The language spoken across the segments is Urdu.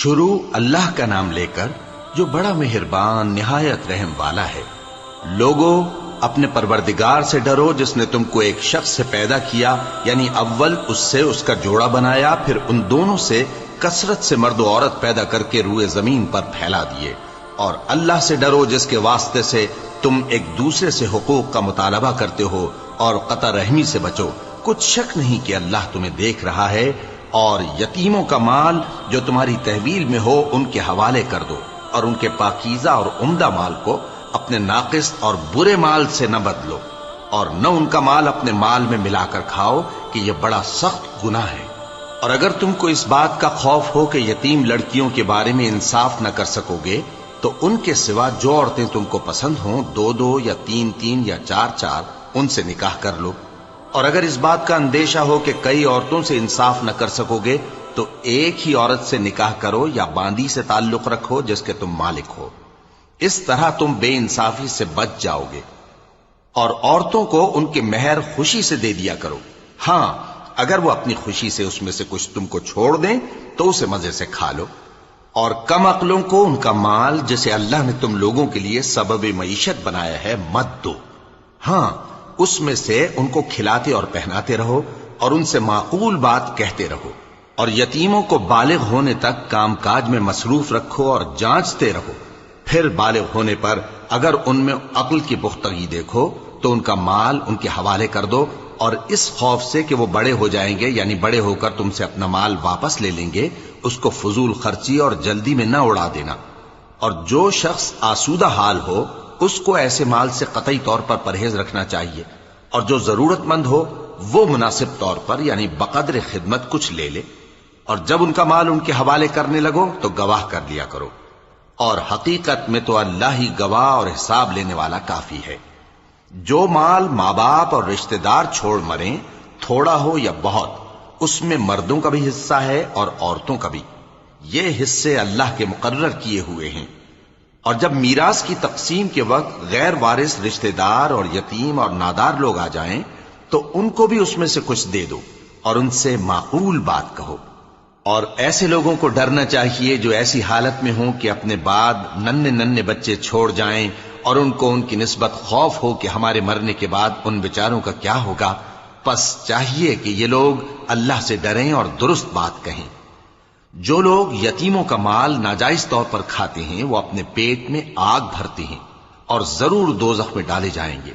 شروع اللہ کا نام لے کر جو بڑا مہربان نہایت رحم والا ہے۔ لوگو اپنے پروردگار سے ڈرو جس نے تم کو ایک شخص سے پیدا کیا، یعنی اول اس سے اس کا جوڑا بنایا، پھر ان دونوں سے کثرت سے مرد و عورت پیدا کر کے روئے زمین پر پھیلا دیے۔ اور اللہ سے ڈرو جس کے واسطے سے تم ایک دوسرے سے حقوق کا مطالبہ کرتے ہو، اور قطع رحمی سے بچو، کچھ شک نہیں کہ اللہ تمہیں دیکھ رہا ہے۔ اور یتیموں کا مال جو تمہاری تحویل میں ہو ان کے حوالے کر دو، اور ان کے پاکیزہ اور عمدہ مال کو اپنے ناقص اور برے مال سے نہ بدلو، اور نہ ان کا مال اپنے مال میں ملا کر کھاؤ کہ یہ بڑا سخت گناہ ہے۔ اور اگر تم کو اس بات کا خوف ہو کہ یتیم لڑکیوں کے بارے میں انصاف نہ کر سکو گے تو ان کے سوا جو عورتیں تم کو پسند ہوں، 2 یا 3 یا 4 ان سے نکاح کر لو۔ اور اگر اس بات کا اندیشہ ہو کہ کئی عورتوں سے انصاف نہ کر سکو گے تو ایک ہی عورت سے نکاح کرو یا باندی سے تعلق رکھو جس کے تم مالک ہو، اس طرح تم بے انصافی سے بچ جاؤ گے۔ اور عورتوں کو ان کے مہر خوشی سے دے دیا کرو، ہاں اگر وہ اپنی خوشی سے اس میں سے کچھ تم کو چھوڑ دیں تو اسے مزے سے کھا لو۔ اور کم عقلوں کو ان کا مال جسے اللہ نے تم لوگوں کے لیے سبب معیشت بنایا ہے مت دو، ہاں اس میں سے ان کو کھلاتے اور پہناتے رہو اور ان سے معقول بات کہتے رہو۔ اور یتیموں کو بالغ ہونے تک کام کاج میں مصروف رکھو اور جانچتے رہو، پھر بالغ ہونے پر اگر ان میں عقل کی پختگی دیکھو تو ان کا مال ان کے حوالے کر دو، اور اس خوف سے کہ وہ بڑے ہو جائیں گے، یعنی بڑے ہو کر تم سے اپنا مال واپس لے لیں گے، اس کو فضول خرچی اور جلدی میں نہ اڑا دینا۔ اور جو شخص آسودہ حال ہو اس کو ایسے مال سے قطعی طور پر پرہیز رکھنا چاہیے، اور جو ضرورت مند ہو وہ مناسب طور پر یعنی بقدر خدمت کچھ لے لے۔ اور جب ان کا مال ان کے حوالے کرنے لگو تو گواہ کر لیا کرو، اور حقیقت میں تو اللہ ہی گواہ اور حساب لینے والا کافی ہے۔ جو مال ماں باپ اور رشتہ دار چھوڑ مریں، تھوڑا ہو یا بہت، اس میں مردوں کا بھی حصہ ہے اور عورتوں کا بھی، یہ حصے اللہ کے مقرر کیے ہوئے ہیں۔ اور جب میراث کی تقسیم کے وقت غیر وارث رشتہ دار اور یتیم اور نادار لوگ آ جائیں تو ان کو بھی اس میں سے کچھ دے دو اور ان سے معقول بات کہو۔ اور ایسے لوگوں کو ڈرنا چاہیے جو ایسی حالت میں ہوں کہ اپنے بعد ننھے بچے چھوڑ جائیں اور ان کو ان کی نسبت خوف ہو کہ ہمارے مرنے کے بعد ان بیچاروں کا کیا ہوگا۔ پس چاہیے کہ یہ لوگ اللہ سے ڈریں اور درست بات کہیں۔ جو لوگ یتیموں کا مال ناجائز طور پر کھاتے ہیں وہ اپنے پیٹ میں آگ بھرتے ہیں اور ضرور دوزخ میں ڈالے جائیں گے۔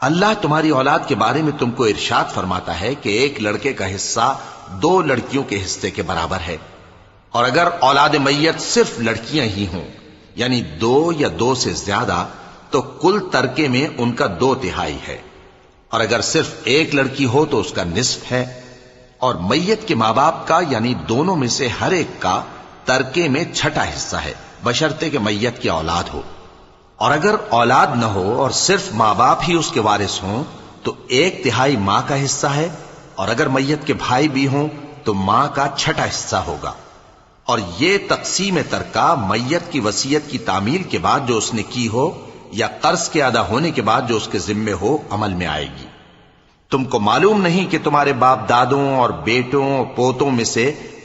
اللہ تمہاری اولاد کے بارے میں تم کو ارشاد فرماتا ہے کہ ایک لڑکے کا حصہ 2 لڑکیوں کے حصے کے برابر ہے، اور اگر اولاد میت صرف لڑکیاں ہی ہوں یعنی 2 یا 2 سے زیادہ تو کل ترکے میں ان کا 2/3 ہے، اور اگر صرف ایک لڑکی ہو تو اس کا نصف ہے۔ اور میت کے ماں باپ کا یعنی دونوں میں سے ہر ایک کا ترکے میں 6واں حصہ ہے، بشرطے کہ میت کی اولاد ہو۔ اور اگر اولاد نہ ہو اور صرف ماں باپ ہی اس کے وارث ہوں تو 1/3 ماں کا حصہ ہے، اور اگر میت کے بھائی بھی ہوں تو ماں کا 6واں حصہ ہوگا۔ اور یہ تقسیم ترکہ میت کی وصیت کی تعمیل کے بعد جو اس نے کی ہو یا قرض کے ادا ہونے کے بعد جو اس کے ذمے ہو عمل میں آئے گی۔ تم کو معلوم نہیں کہ تمہارے باپ دادوں اور بیٹوں اور پوتوں میں سے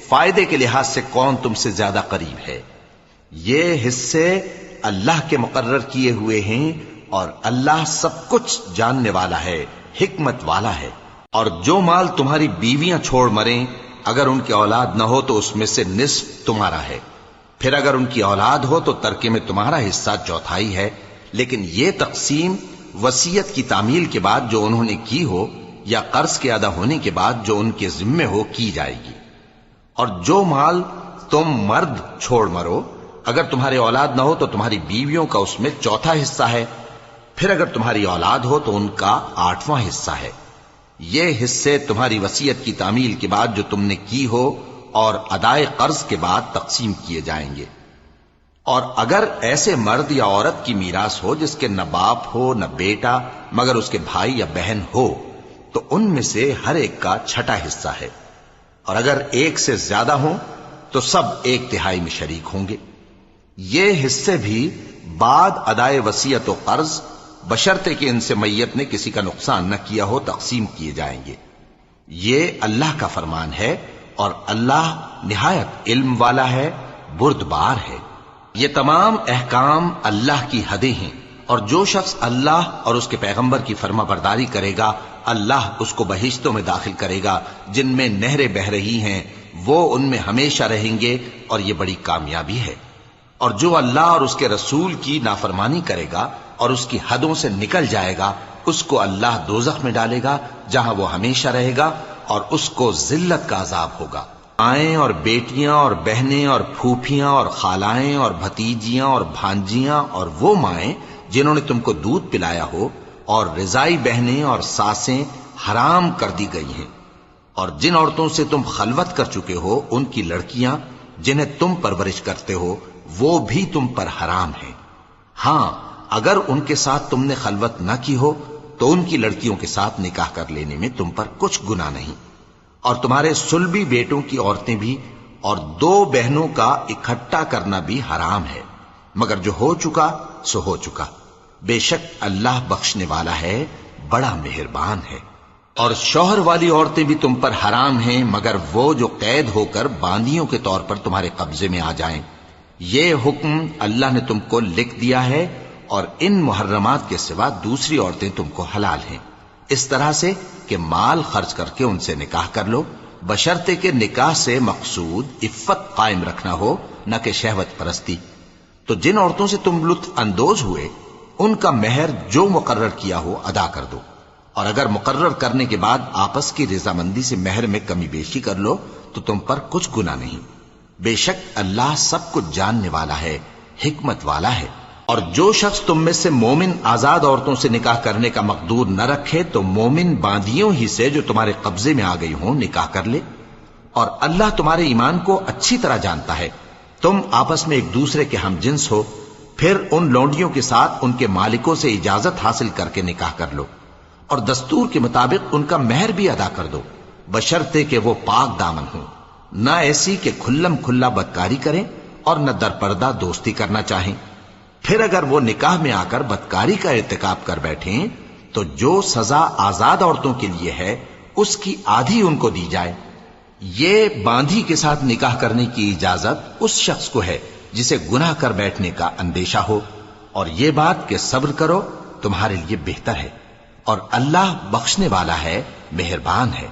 فائدے کے لحاظ سے کون تم سے زیادہ قریب ہے۔ یہ حصے اللہ کے مقرر کیے ہوئے ہیں، اور اللہ سب کچھ جاننے والا ہے، حکمت والا ہے۔ اور جو مال تمہاری بیویاں چھوڑ مریں اگر ان کی اولاد نہ ہو تو اس میں سے نصف تمہارا ہے، پھر اگر ان کی اولاد ہو تو ترکے میں تمہارا حصہ 1/4 ہے۔ لیکن یہ تقسیم وصیت کی تعمیل کے بعد جو انہوں نے کی ہو یا قرض کے ادا ہونے کے بعد جو ان کے ذمے ہو کی جائے گی۔ اور جو مال تم مرد چھوڑ مرو اگر تمہارے اولاد نہ ہو تو تمہاری بیویوں کا اس میں 1/4 حصہ ہے، پھر اگر تمہاری اولاد ہو تو ان کا 8واں حصہ ہے۔ یہ حصے تمہاری وصیت کی تعمیل کے بعد جو تم نے کی ہو اور ادائے قرض کے بعد تقسیم کیے جائیں گے۔ اور اگر ایسے مرد یا عورت کی میراث ہو جس کے نہ باپ ہو نہ بیٹا مگر اس کے بھائی یا بہن ہو تو ان میں سے ہر ایک کا 6واں حصہ ہے، اور اگر ایک سے زیادہ ہوں تو سب 1/3 میں شریک ہوں گے۔ یہ حصے بھی بعد ادائے وصیت و قرض بشرطے کہ ان سے میت نے کسی کا نقصان نہ کیا ہو تقسیم کیے جائیں گے۔ یہ اللہ کا فرمان ہے اور اللہ نہایت علم والا ہے، بردبار ہے۔ یہ تمام احکام اللہ کی حدیں ہیں، اور جو شخص اللہ اور اس کے پیغمبر کی فرما برداری کرے گا اللہ اس کو بہشتوں میں داخل کرے گا جن میں نہریں بہ رہی ہیں، وہ ان میں ہمیشہ رہیں گے، اور یہ بڑی کامیابی ہے۔ اور جو اللہ اور اس کے رسول کی نافرمانی کرے گا اور اس کی حدوں سے نکل جائے گا اس کو اللہ دوزخ میں ڈالے گا جہاں وہ ہمیشہ رہے گا، اور اس کو ذلت کا عذاب ہوگا۔ مائیں اور بیٹیاں اور بہنیں اور پھوپھیاں اور خالائیں اور بھتیجیاں اور بھانجیاں اور وہ مائیں جنہوں نے تم کو دودھ پلایا ہو اور رضائی بہنیں اور ساسیں حرام کر دی گئی ہیں، اور جن عورتوں سے تم خلوت کر چکے ہو ان کی لڑکیاں جنہیں تم پرورش کرتے ہو وہ بھی تم پر حرام ہیں۔ ہاں اگر ان کے ساتھ تم نے خلوت نہ کی ہو تو ان کی لڑکیوں کے ساتھ نکاح کر لینے میں تم پر کچھ گناہ نہیں، اور تمہارے صلبی بیٹوں کی عورتیں بھی اور دو بہنوں کا اکٹھا کرنا بھی حرام ہے، مگر جو ہو چکا سو ہو چکا، بے شک اللہ بخشنے والا ہے، بڑا مہربان ہے۔ اور شوہر والی عورتیں بھی تم پر حرام ہیں مگر وہ جو قید ہو کر باندیوں کے طور پر تمہارے قبضے میں آ جائیں۔ یہ حکم اللہ نے تم کو لکھ دیا ہے، اور ان محرمات کے سوا دوسری عورتیں تم کو حلال ہیں، اس طرح سے کہ مال خرچ کر کے ان سے نکاح کر لو، بشرطے کہ نکاح سے مقصود عفت قائم رکھنا ہو، نہ کہ شہوت پرستی۔ تو جن عورتوں سے تم لطف اندوز ہوئے ان کا مہر جو مقرر کیا ہو ادا کر دو، اور اگر مقرر کرنے کے بعد آپس کی رضامندی سے مہر میں کمی بیشی کر لو تو تم پر کچھ گناہ نہیں، بے شک اللہ سب کچھ جاننے والا ہے، حکمت والا ہے۔ اور جو شخص تم میں سے مومن آزاد عورتوں سے نکاح کرنے کا مقدور نہ رکھے تو مومن باندیوں ہی سے جو تمہارے قبضے میں آ گئی ہوں نکاح کر لے، اور اللہ تمہارے ایمان کو اچھی طرح جانتا ہے۔ تم آپس میں ایک دوسرے کے ہم جنس ہو، پھر ان لونڈیوں کے ساتھ ان کے مالکوں سے اجازت حاصل کر کے نکاح کر لو، اور دستور کے مطابق ان کا مہر بھی ادا کر دو، بشرطے کہ وہ پاک دامن ہوں، نہ ایسی کہ کھلم کھلا بدکاری کریں اور نہ درپردہ دوستی کرنا چاہیں۔ پھر اگر وہ نکاح میں آ کر بدکاری کا ارتکاب کر بیٹھیں تو جو سزا آزاد عورتوں کے لیے ہے اس کی آدھی ان کو دی جائے۔ یہ باندھی کے ساتھ نکاح کرنے کی اجازت اس شخص کو ہے جسے گناہ کر بیٹھنے کا اندیشہ ہو، اور یہ بات کہ صبر کرو تمہارے لیے بہتر ہے، اور اللہ بخشنے والا ہے، مہربان ہے۔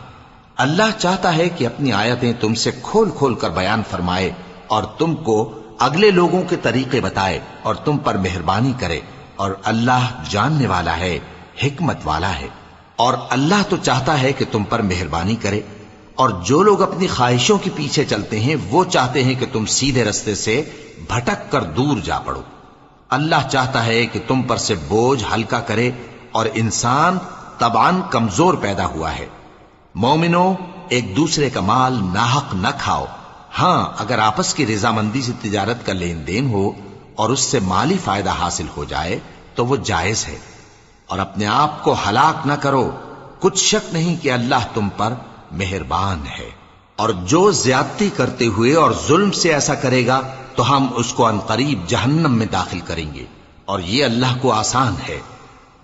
اللہ چاہتا ہے کہ اپنی آیتیں تم سے کھول کھول کر بیان فرمائے اور تم کو اگلے لوگوں کے طریقے بتائے اور تم پر مہربانی کرے، اور اللہ جاننے والا ہے، حکمت والا ہے۔ اور اللہ تو چاہتا ہے کہ تم پر مہربانی کرے، اور جو لوگ اپنی خواہشوں کے پیچھے چلتے ہیں وہ چاہتے ہیں کہ تم سیدھے رستے سے بھٹک کر دور جا پڑو۔ اللہ چاہتا ہے کہ تم پر سے بوجھ ہلکا کرے، اور انسان طبعاً کمزور پیدا ہوا ہے۔ مومنوں، ایک دوسرے کا مال ناحق نہ کھاؤ، ہاں اگر آپس کی رضامندی سے تجارت کا لین دین ہو اور اس سے مالی فائدہ حاصل ہو جائے تو وہ جائز ہے، اور اپنے آپ کو ہلاک نہ کرو، کچھ شک نہیں کہ اللہ تم پر مہربان ہے۔ اور جو زیادتی کرتے ہوئے اور ظلم سے ایسا کرے گا تو ہم اس کو عنقریب جہنم میں داخل کریں گے، اور یہ اللہ کو آسان ہے۔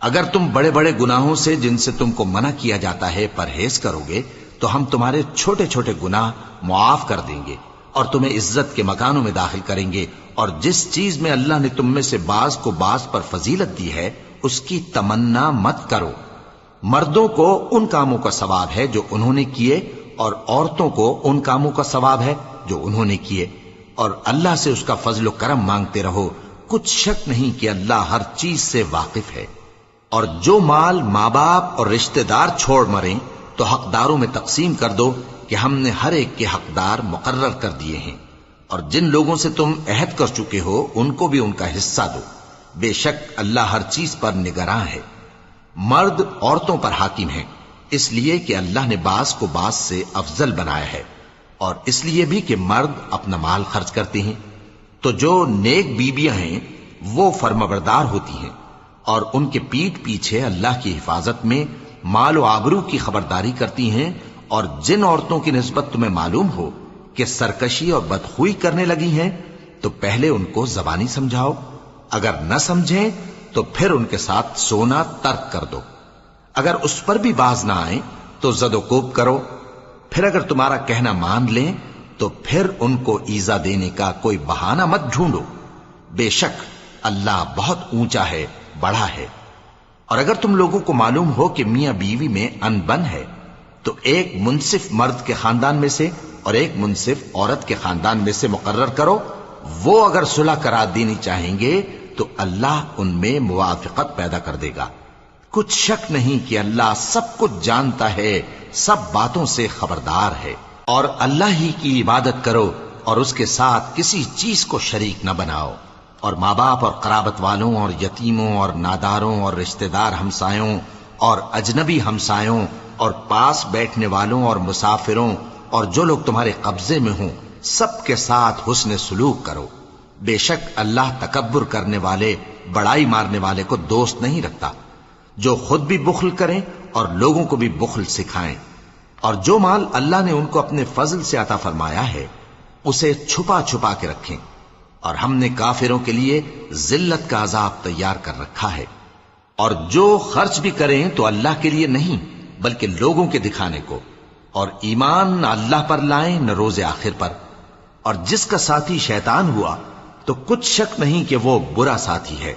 اگر تم بڑے بڑے گناہوں سے جن سے تم کو منع کیا جاتا ہے پرہیز کرو گے تو ہم تمہارے چھوٹے چھوٹے گناہ معاف کر دیں گے اور تمہیں عزت کے مکانوں میں داخل کریں گے، اور جس چیز میں اللہ نے تم میں سے بعض کو بعض پر فضیلت دی ہے اس کی تمنا مت کرو۔ مردوں کو ان کاموں کا ثواب ہے جو انہوں نے کیے، اور عورتوں کو ان کاموں کا ثواب ہے جو انہوں نے کیے، اور اللہ سے اس کا فضل و کرم مانگتے رہو، کچھ شک نہیں کہ اللہ ہر چیز سے واقف ہے۔ اور جو مال ماں باپ اور رشتہ دار چھوڑ مریں تو حقداروں میں تقسیم کر دو کہ ہم نے ہر ایک کے حقدار مقرر کر دیے ہیں، اور جن لوگوں سے تم عہد کر چکے ہو ان کو بھی ان کا حصہ دو، بے شک اللہ ہر چیز پر نگراں ہے۔ مرد عورتوں پر حاکم ہیں، اس لیے کہ اللہ نے بعض کو بعض سے افضل بنایا ہے، اور اس لیے بھی کہ مرد اپنا مال خرچ کرتے ہیں، تو جو نیک بیویاں ہیں وہ فرمانبردار ہوتی ہیں، اور ان کے پیٹھ پیچھے اللہ کی حفاظت میں مال و آبرو کی خبرداری کرتی ہیں۔ اور جن عورتوں کی نسبت تمہیں معلوم ہو کہ سرکشی اور بدخوئی کرنے لگی ہیں تو پہلے ان کو زبانی سمجھاؤ، اگر نہ سمجھیں تو پھر ان کے ساتھ سونا ترک کر دو، اگر اس پر بھی باز نہ آئیں تو زد و کوب کرو، پھر اگر تمہارا کہنا مان لیں تو پھر ان کو ایذا دینے کا کوئی بہانہ مت ڈھونڈو، بے شک اللہ بہت اونچا ہے، بڑا ہے۔ اور اگر تم لوگوں کو معلوم ہو کہ میاں بیوی میں ان بن ہے تو ایک منصف مرد کے خاندان میں سے اور ایک منصف عورت کے خاندان میں سے مقرر کرو، وہ اگر صلح کرا دینی چاہیں گے تو اللہ ان میں موافقت پیدا کر دے گا۔ کچھ شک نہیں کہ اللہ سب کچھ جانتا ہے، سب باتوں سے خبردار ہے۔ اور اللہ ہی کی عبادت کرو اور اس کے ساتھ کسی چیز کو شریک نہ بناؤ، اور ماں باپ اور قرابت والوں اور یتیموں اور ناداروں اور رشتہ دار ہمسایوں اور اجنبی ہمسایوں اور پاس بیٹھنے والوں اور مسافروں اور جو لوگ تمہارے قبضے میں ہوں سب کے ساتھ حسن سلوک کرو۔ بے شک اللہ تکبر کرنے والے، بڑائی مارنے والے کو دوست نہیں رکھتا۔ جو خود بھی بخل کریں اور لوگوں کو بھی بخل سکھائیں، اور جو مال اللہ نے ان کو اپنے فضل سے عطا فرمایا ہے اسے چھپا چھپا کے رکھیں، اور ہم نے کافروں کے لیے ذلت کا عذاب تیار کر رکھا ہے۔ اور جو خرچ بھی کریں تو اللہ کے لیے نہیں بلکہ لوگوں کے دکھانے کو، اور ایمان نہ اللہ پر لائیں نہ روز آخر پر۔ اور جس کا ساتھی شیطان ہوا تو کچھ شک نہیں کہ وہ برا ساتھی ہے۔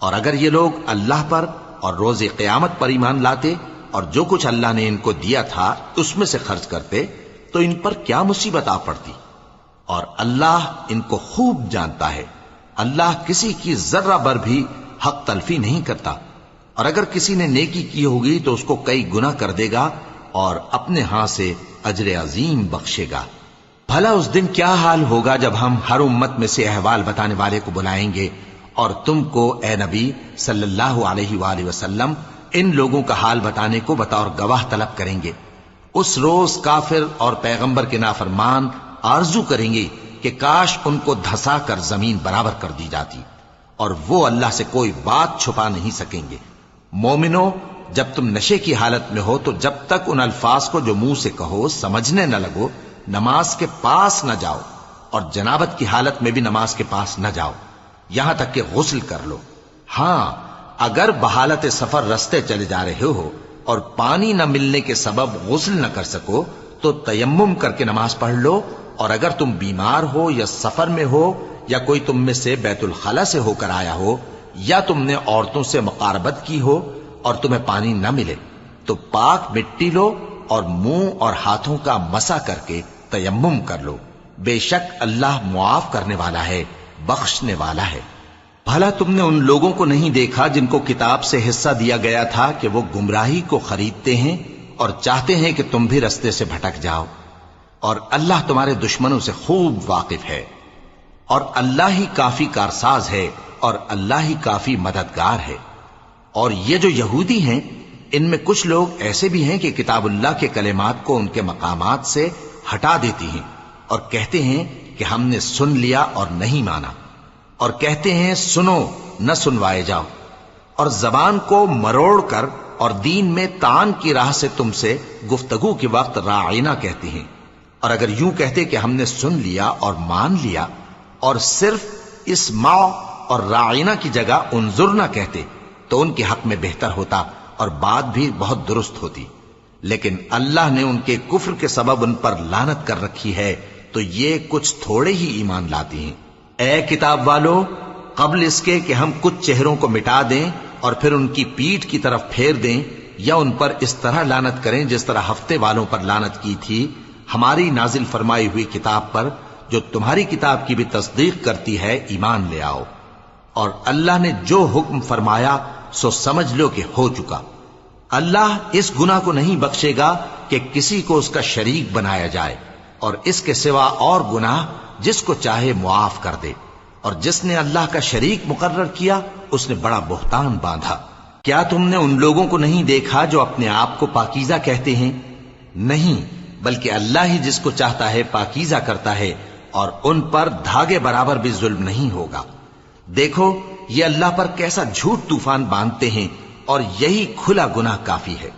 اور اگر یہ لوگ اللہ پر اور روز قیامت پر ایمان لاتے اور جو کچھ اللہ نے ان کو دیا تھا اس میں سے خرچ کرتے تو ان پر کیا مصیبت آ پڑتی۔ اور اللہ ان کو خوب جانتا ہے، اللہ کسی کی ذرہ بر بھی حق تلفی نہیں کرتا۔ اور اگر کسی نے نیکی کی ہوگی تو اس کو کئی گنا کر دے گا اور اپنے ہاں سے اجر عظیم بخشے گا۔ بھلا اس دن کیا حال ہوگا جب ہم ہر امت میں سے احوال بتانے والے کو بلائیں گے اور تم کو اے نبی صلی اللہ علیہ وآلہ وسلم ان لوگوں کا حال بتانے کو بطور گواہ طلب کریں گے۔ اس روز کافر اور پیغمبر کے نافرمان آرزو کریں گے کہ کاش ان کو دھسا کر زمین برابر کر دی جاتی، اور وہ اللہ سے کوئی بات چھپا نہیں سکیں گے۔ مومنو، جب تم نشے کی حالت میں ہو تو جب تک ان الفاظ کو جو منہ سے کہو سمجھنے نہ لگو نماز کے پاس نہ جاؤ، اور جنابت کی حالت میں بھی نماز کے پاس نہ جاؤ یہاں تک کہ غسل کر لو۔ ہاں، اگر بحالت سفر رستے چلے جا رہے ہو اور پانی نہ ملنے کے سبب غسل نہ کر سکو تو تیمم کر کے نماز پڑھ لو، اور اگر تم بیمار ہو یا سفر میں ہو یا کوئی تم میں سے بیت الخلا سے ہو کر آیا ہو یا تم نے عورتوں سے مقاربت کی ہو اور تمہیں پانی نہ ملے تو پاک مٹی لو اور منہ اور ہاتھوں کا مسح کر کے تیمم کر لو۔ بے شک اللہ معاف کرنے والا ہے، بخشنے والا ہے۔ بھلا تم نے ان لوگوں کو نہیں دیکھا جن کو کتاب سے حصہ دیا گیا تھا کہ وہ گمراہی کو خریدتے ہیں اور چاہتے ہیں کہ تم بھی رستے سے بھٹک جاؤ، اور اللہ تمہارے دشمنوں سے خوب واقف ہے، اور اللہ ہی کافی کارساز ہے اور اللہ ہی کافی مددگار ہے۔ اور یہ جو یہودی ہیں ان میں کچھ لوگ ایسے بھی ہیں کہ کتاب اللہ کے کلمات کو ان کے مقامات سے ہٹا دیتی ہیں اور کہتے ہیں کہ ہم نے سن لیا اور نہیں مانا، اور کہتے ہیں سنو نہ سنوائے جاؤ، اور زبان کو مروڑ کر اور دین میں تان کی راہ سے تم سے گفتگو کے وقت راعینا کہتے ہیں۔ اور اگر یوں کہتے کہ ہم نے سن لیا اور مان لیا اور صرف اسمع اور راعینا کی جگہ انظر نہ کہتے تو ان کے حق میں بہتر ہوتا اور بات بھی بہت درست ہوتی، لیکن اللہ نے ان کے کفر کے سبب ان پر لعنت کر رکھی ہے تو یہ کچھ تھوڑے ہی ایمان لاتے ہیں۔ اے کتاب والو، قبل اس کے کہ ہم کچھ چہروں کو مٹا دیں اور پھر ان کی پیٹھ کی طرف پھیر دیں یا ان پر اس طرح لعنت کریں جس طرح ہفتے والوں پر لعنت کی تھی، ہماری نازل فرمائی ہوئی کتاب پر جو تمہاری کتاب کی بھی تصدیق کرتی ہے ایمان لے آؤ، اور اللہ نے جو حکم فرمایا سو سمجھ لو کہ ہو چکا۔ اللہ اس گناہ کو نہیں بخشے گا کہ کسی کو اس کا شریک بنایا جائے، اور اس کے سوا اور گناہ جس کو چاہے معاف کر دے، اور جس نے اللہ کا شریک مقرر کیا اس نے بڑا بہتان باندھا۔ کیا تم نے ان لوگوں کو نہیں دیکھا جو اپنے آپ کو پاکیزہ کہتے ہیں؟ نہیں، بلکہ اللہ ہی جس کو چاہتا ہے پاکیزہ کرتا ہے، اور ان پر دھاگے برابر بھی ظلم نہیں ہوگا۔ دیکھو یہ اللہ پر کیسا جھوٹ طوفان باندھتے ہیں، اور یہی کھلا گناہ کافی ہے۔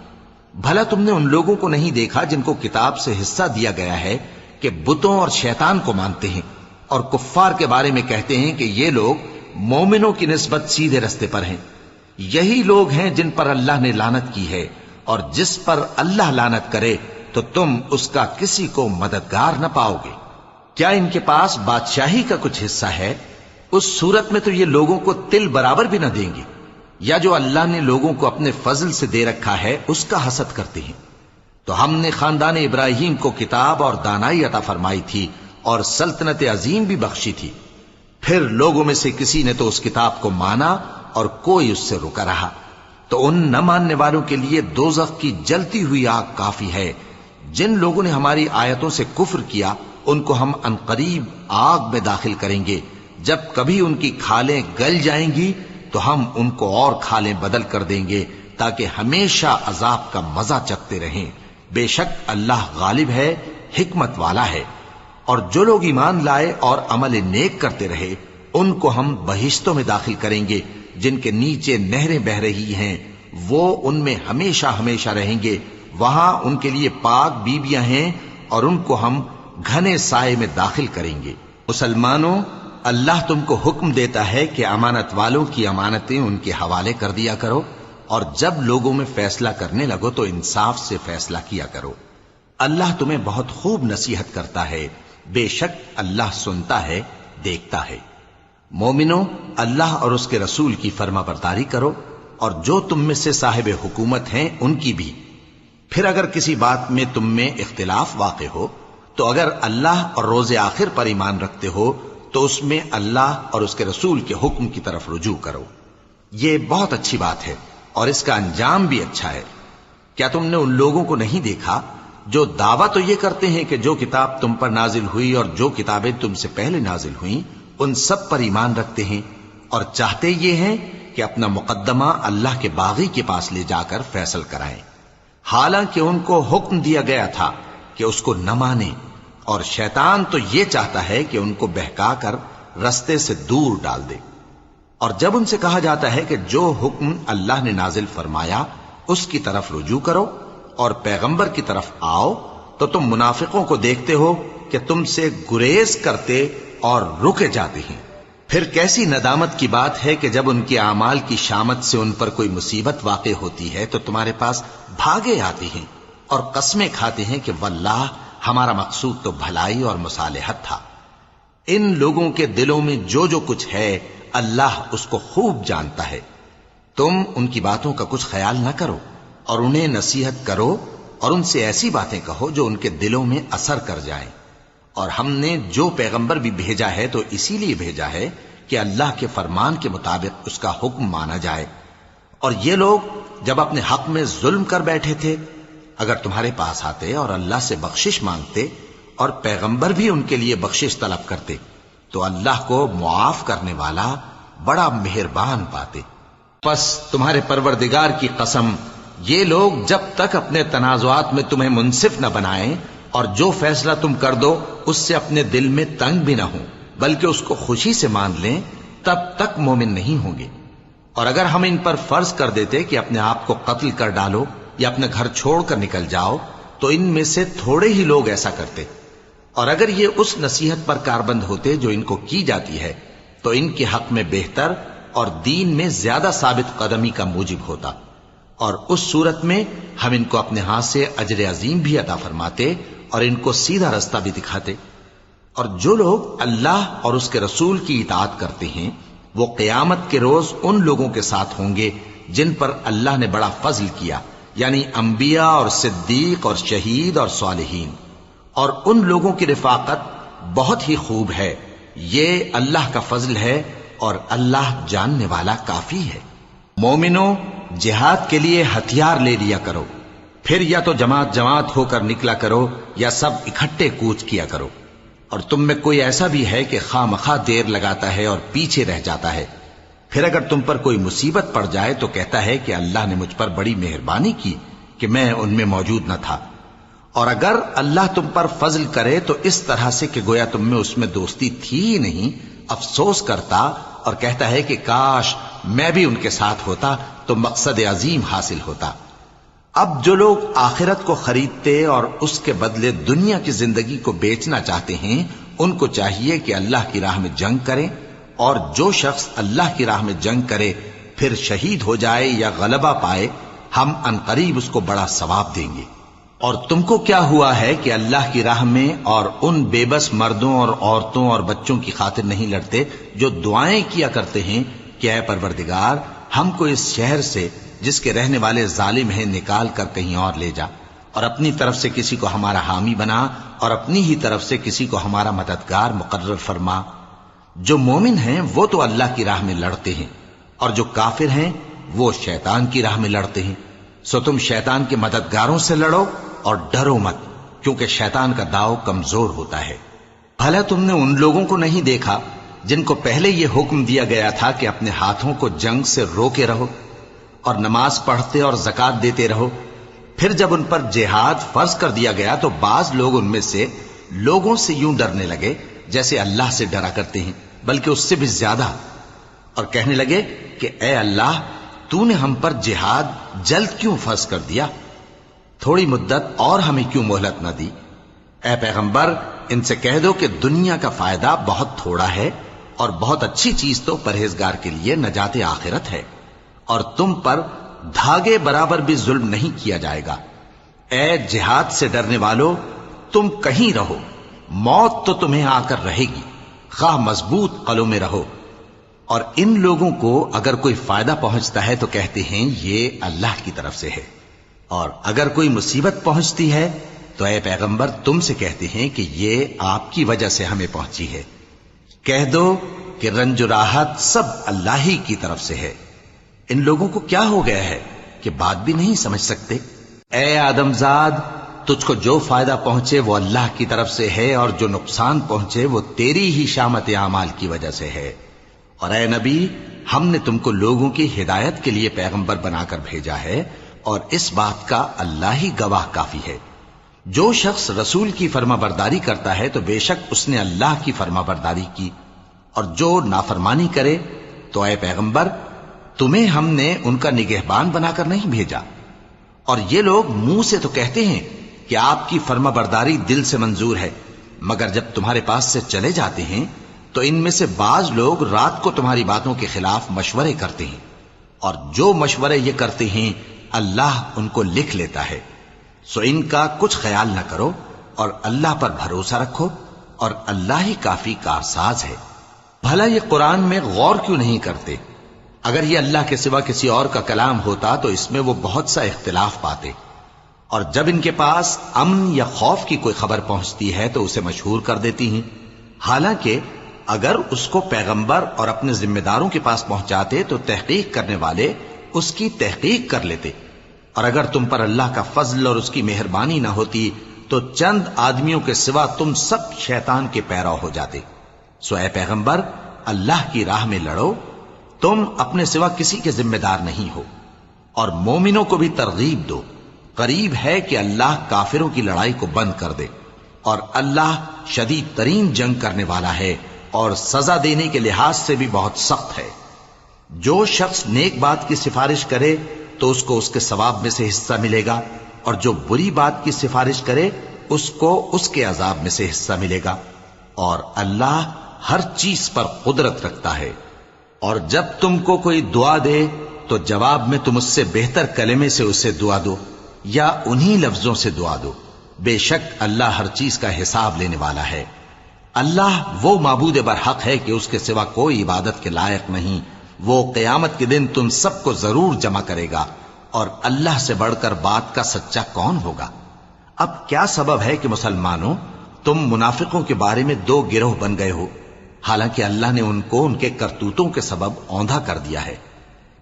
بھلا تم نے ان لوگوں کو نہیں دیکھا جن کو کتاب سے حصہ دیا گیا ہے کہ بتوں اور شیطان کو مانتے ہیں، اور کفار کے بارے میں کہتے ہیں کہ یہ لوگ مومنوں کی نسبت سیدھے رستے پر ہیں۔ یہی لوگ ہیں جن پر اللہ نے لعنت کی ہے، اور جس پر اللہ لعنت کرے تو تم اس کا کسی کو مددگار نہ پاؤ گے۔ کیا ان کے پاس بادشاہی کا کچھ حصہ ہے؟ اس صورت میں تو یہ لوگوں کو تل برابر بھی نہ دیں گے، یا جو اللہ نے لوگوں کو اپنے فضل سے دے رکھا ہے اس کا حسد کرتے ہیں۔ تو ہم نے خاندان ابراہیم کو کتاب اور دانائی عطا فرمائی تھی اور سلطنت عظیم بھی بخشی تھی۔ پھر لوگوں میں سے کسی نے تو اس کتاب کو مانا اور کوئی اس سے رکا رہا، تو ان نہ ماننے والوں کے لیے دوزخ کی جلتی ہوئی آگ کافی ہے۔ جن لوگوں نے ہماری آیتوں سے کفر کیا ان کو ہم عنقریب آگ میں داخل کریں گے۔ جب کبھی ان کی کھالیں گل جائیں گی تو ہم ان کو اور کھالیں بدل کر دیں گے تاکہ ہمیشہ عذاب کا مزہ چکھتے رہیں۔ بے شک اللہ غالب ہے، حکمت والا ہے۔ اور جو لوگ ایمان لائے اور عمل نیک کرتے رہے ان کو ہم بہشتوں میں داخل کریں گے جن کے نیچے نہریں بہ رہی ہیں، وہ ان میں ہمیشہ ہمیشہ رہیں گے۔ وہاں ان کے لیے پاک بیویاں ہیں اور ان کو ہم گھنے سائے میں داخل کریں گے۔ مسلمانوں، اللہ تم کو حکم دیتا ہے کہ امانت والوں کی امانتیں ان کے حوالے کر دیا کرو، اور جب لوگوں میں فیصلہ کرنے لگو تو انصاف سے فیصلہ کیا کرو۔ اللہ تمہیں بہت خوب نصیحت کرتا ہے، بے شک اللہ سنتا ہے، دیکھتا ہے۔ مومنو، اللہ اور اس کے رسول کی فرما برداری کرو، اور جو تم میں سے صاحب حکومت ہیں ان کی بھی۔ پھر اگر کسی بات میں تم میں اختلاف واقع ہو تو اگر اللہ اور روز آخر پر ایمان رکھتے ہو تو اس میں اللہ اور اس کے رسول کے حکم کی طرف رجوع کرو۔ یہ بہت اچھی بات ہے اور اس کا انجام بھی اچھا ہے۔ کیا تم نے ان لوگوں کو نہیں دیکھا جو دعویٰ تو یہ کرتے ہیں کہ جو کتاب تم پر نازل ہوئی اور جو کتابیں تم سے پہلے نازل ہوئیں ان سب پر ایمان رکھتے ہیں، اور چاہتے یہ ہیں کہ اپنا مقدمہ اللہ کے باغی کے پاس لے جا کر فیصل کرائیں، حالانکہ ان کو حکم دیا گیا تھا کہ اس کو نہ مانیں، اور شیطان تو یہ چاہتا ہے کہ ان کو بہکا کر رستے سے دور ڈال دے۔ اور جب ان سے کہا جاتا ہے کہ جو حکم اللہ نے نازل فرمایا اس کی طرف رجوع کرو اور پیغمبر کی طرف آؤ، تو تم منافقوں کو دیکھتے ہو کہ تم سے گریز کرتے اور رکے جاتے ہیں۔ پھر کیسی ندامت کی بات ہے کہ جب ان کے اعمال کی شامت سے ان پر کوئی مصیبت واقع ہوتی ہے تو تمہارے پاس بھاگے آتے ہیں اور قسمیں کھاتے ہیں کہ واللہ ہمارا مقصود تو بھلائی اور مصالحت تھا۔ ان لوگوں کے دلوں میں جو جو کچھ ہے اللہ اس کو خوب جانتا ہے۔ تم ان کی باتوں کا کچھ خیال نہ کرو اور انہیں نصیحت کرو اور ان سے ایسی باتیں کہو جو ان کے دلوں میں اثر کر جائیں۔ اور ہم نے جو پیغمبر بھی بھیجا ہے تو اسی لیے بھیجا ہے کہ اللہ کے فرمان کے مطابق اس کا حکم مانا جائے۔ اور یہ لوگ جب اپنے حق میں ظلم کر بیٹھے تھے، اگر تمہارے پاس آتے اور اللہ سے بخشش مانگتے اور پیغمبر بھی ان کے لیے بخشش طلب کرتے تو اللہ کو معاف کرنے والا بڑا مہربان پاتے۔ پس تمہارے پروردگار کی قسم، یہ لوگ جب تک اپنے تنازعات میں تمہیں منصف نہ بنائیں اور جو فیصلہ تم کر دو اس سے اپنے دل میں تنگ بھی نہ ہوں بلکہ اس کو خوشی سے مان لیں، تب تک مومن نہیں ہوں گے۔ اور اگر ہم ان پر فرض کر دیتے کہ اپنے آپ کو قتل کر ڈالو یا اپنا گھر چھوڑ کر نکل جاؤ تو ان میں سے تھوڑے ہی لوگ ایسا کرتے، اور اگر یہ اس نصیحت پر کاربند ہوتے جو ان کو کی جاتی ہے تو ان کے حق میں بہتر اور دین میں زیادہ ثابت قدمی کا موجب ہوتا، اور اس صورت میں ہم ان کو اپنے ہاتھ سے اجر عظیم بھی عطا فرماتے اور ان کو سیدھا رستہ بھی دکھاتے۔ اور جو لوگ اللہ اور اس کے رسول کی اطاعت کرتے ہیں وہ قیامت کے روز ان لوگوں کے ساتھ ہوں گے جن پر اللہ نے بڑا فضل کیا، یعنی انبیاء اور صدیق اور شہید اور صالحین، اور ان لوگوں کی رفاقت بہت ہی خوب ہے۔ یہ اللہ کا فضل ہے اور اللہ جاننے والا کافی ہے۔ مومنوں، جہاد کے لیے ہتھیار لے لیا کرو، پھر یا تو جماعت جماعت ہو کر نکلا کرو یا سب اکٹھے کوچ کیا کرو۔ اور تم میں کوئی ایسا بھی ہے کہ خواہ مخواہ دیر لگاتا ہے اور پیچھے رہ جاتا ہے، پھر اگر تم پر کوئی مصیبت پڑ جائے تو کہتا ہے کہ اللہ نے مجھ پر بڑی مہربانی کی کہ میں ان میں موجود نہ تھا۔ اور اگر اللہ تم پر فضل کرے تو اس طرح سے کہ گویا تم میں اس میں دوستی تھی ہی نہیں، افسوس کرتا اور کہتا ہے کہ کاش میں بھی ان کے ساتھ ہوتا تو مقصد عظیم حاصل ہوتا۔ اب جو لوگ آخرت کو خریدتے اور اس کے بدلے دنیا کی زندگی کو بیچنا چاہتے ہیں ان کو چاہیے کہ اللہ کی راہ میں جنگ کریں، اور جو شخص اللہ کی راہ میں جنگ کرے پھر شہید ہو جائے یا غلبہ پائے، ہم عنقریب اس کو بڑا ثواب دیں گے۔ اور تم کو کیا ہوا ہے کہ اللہ کی راہ میں اور ان بے بس مردوں اور عورتوں اور بچوں کی خاطر نہیں لڑتے جو دعائیں کیا کرتے ہیں کہ اے پروردگار ہم کو اس شہر سے جس کے رہنے والے ظالم ہیں نکال کر کہیں اور لے جا، اور اپنی طرف سے کسی کو ہمارا حامی بنا اور اپنی ہی طرف سے کسی کو ہمارا مددگار مقرر فرما۔ جو مومن ہیں وہ تو اللہ کی راہ میں لڑتے ہیں، اور جو کافر ہیں وہ شیطان کی راہ میں لڑتے ہیں، سو تم شیطان کے مددگاروں سے لڑو اور ڈرو مت، کیونکہ شیطان کا داؤ کمزور ہوتا ہے۔ بھلا تم نے ان لوگوں کو نہیں دیکھا جن کو پہلے یہ حکم دیا گیا تھا کہ اپنے ہاتھوں کو جنگ سے روکے رہو اور نماز پڑھتے اور زکوٰۃ دیتے رہو، پھر جب ان پر جہاد فرض کر دیا گیا تو بعض لوگ ان میں سے لوگوں سے یوں ڈرنے لگے جیسے اللہ سے ڈرا کرتے ہیں، بلکہ اس سے بھی زیادہ، اور کہنے لگے کہ اے اللہ تو نے ہم پر جہاد جلد کیوں فرض کر دیا، تھوڑی مدت اور ہمیں کیوں مہلت نہ دی۔ اے پیغمبر ان سے کہہ دو کہ دنیا کا فائدہ بہت تھوڑا ہے اور بہت اچھی چیز تو پرہیزگار کے لیے نجات آخرت ہے، اور تم پر دھاگے برابر بھی ظلم نہیں کیا جائے گا۔ اے جہاد سے ڈرنے والو تم کہیں رہو، موت تو تمہیں آ کر رہے گی، خواہ مضبوط قلعوں میں رہو۔ اور ان لوگوں کو اگر کوئی فائدہ پہنچتا ہے تو کہتے ہیں یہ اللہ کی طرف سے ہے، اور اگر کوئی مصیبت پہنچتی ہے تو اے پیغمبر تم سے کہتے ہیں کہ یہ آپ کی وجہ سے ہمیں پہنچی ہے۔ کہہ دو کہ رنج و راحت سب اللہ ہی کی طرف سے ہے۔ ان لوگوں کو کیا ہو گیا ہے کہ بات بھی نہیں سمجھ سکتے؟ اے آدم زاد تجھ کو جو فائدہ پہنچے وہ اللہ کی طرف سے ہے، اور جو نقصان پہنچے وہ تیری ہی شامت اعمال کی وجہ سے ہے۔ اور اے نبی ہم نے تم کو لوگوں کی ہدایت کے لیے پیغمبر بنا کر بھیجا ہے، اور اس بات کا اللہ ہی گواہ کافی ہے۔ جو شخص رسول کی فرما برداری کرتا ہے تو بے شک اس نے اللہ کی فرما برداری کی، اور جو نافرمانی کرے تو اے پیغمبر تمہیں ہم نے ان کا نگہبان بنا کر نہیں بھیجا۔ اور یہ لوگ منہ سے تو کہتے ہیں کہ آپ کی فرما برداری دل سے منظور ہے، مگر جب تمہارے پاس سے چلے جاتے ہیں تو ان میں سے بعض لوگ رات کو تمہاری باتوں کے خلاف مشورے کرتے ہیں، اور جو مشورے یہ کرتے ہیں اللہ ان کو لکھ لیتا ہے۔ سو ان کا کچھ خیال نہ کرو اور اللہ پر بھروسہ رکھو، اور اللہ ہی کافی کارساز ہے۔ بھلا یہ قرآن میں غور کیوں نہیں کرتے؟ اگر یہ اللہ کے سوا کسی اور کا کلام ہوتا تو اس میں وہ بہت سا اختلاف پاتے، اور جب ان کے پاس امن یا خوف کی کوئی خبر پہنچتی ہے تو اسے مشہور کر دیتی ہیں، حالانکہ اگر اس کو پیغمبر اور اپنے ذمہ داروں کے پاس پہنچاتے تو تحقیق کرنے والے اس کی تحقیق کر لیتے، اور اگر تم پر اللہ کا فضل اور اس کی مہربانی نہ ہوتی تو چند آدمیوں کے سوا تم سب شیطان کے پیرو ہو جاتے۔ سو اے پیغمبر اللہ کی راہ میں لڑو، تم اپنے سوا کسی کے ذمہ دار نہیں ہو، اور مومنوں کو بھی ترغیب دو، قریب ہے کہ اللہ کافروں کی لڑائی کو بند کر دے، اور اللہ شدید ترین جنگ کرنے والا ہے اور سزا دینے کے لحاظ سے بھی بہت سخت ہے۔ جو شخص نیک بات کی سفارش کرے تو اس کو اس کے ثواب میں سے حصہ ملے گا، اور جو بری بات کی سفارش کرے اس کو اس کے عذاب میں سے حصہ ملے گا، اور اللہ ہر چیز پر قدرت رکھتا ہے۔ اور جب تم کو کوئی دعا دے تو جواب میں تم اس سے بہتر کلمے سے اسے دعا دو یا انہی لفظوں سے دعا دو، بے شک اللہ ہر چیز کا حساب لینے والا ہے۔ اللہ وہ معبود برحق ہے کہ اس کے سوا کوئی عبادت کے لائق نہیں، وہ قیامت کے دن تم سب کو ضرور جمع کرے گا، اور اللہ سے بڑھ کر بات کا سچا کون ہوگا؟ اب کیا سبب ہے کہ مسلمانوں تم منافقوں کے بارے میں دو گروہ بن گئے ہو، حالانکہ اللہ نے ان کو ان کے کرتوتوں کے سبب اوندھا کر دیا ہے؟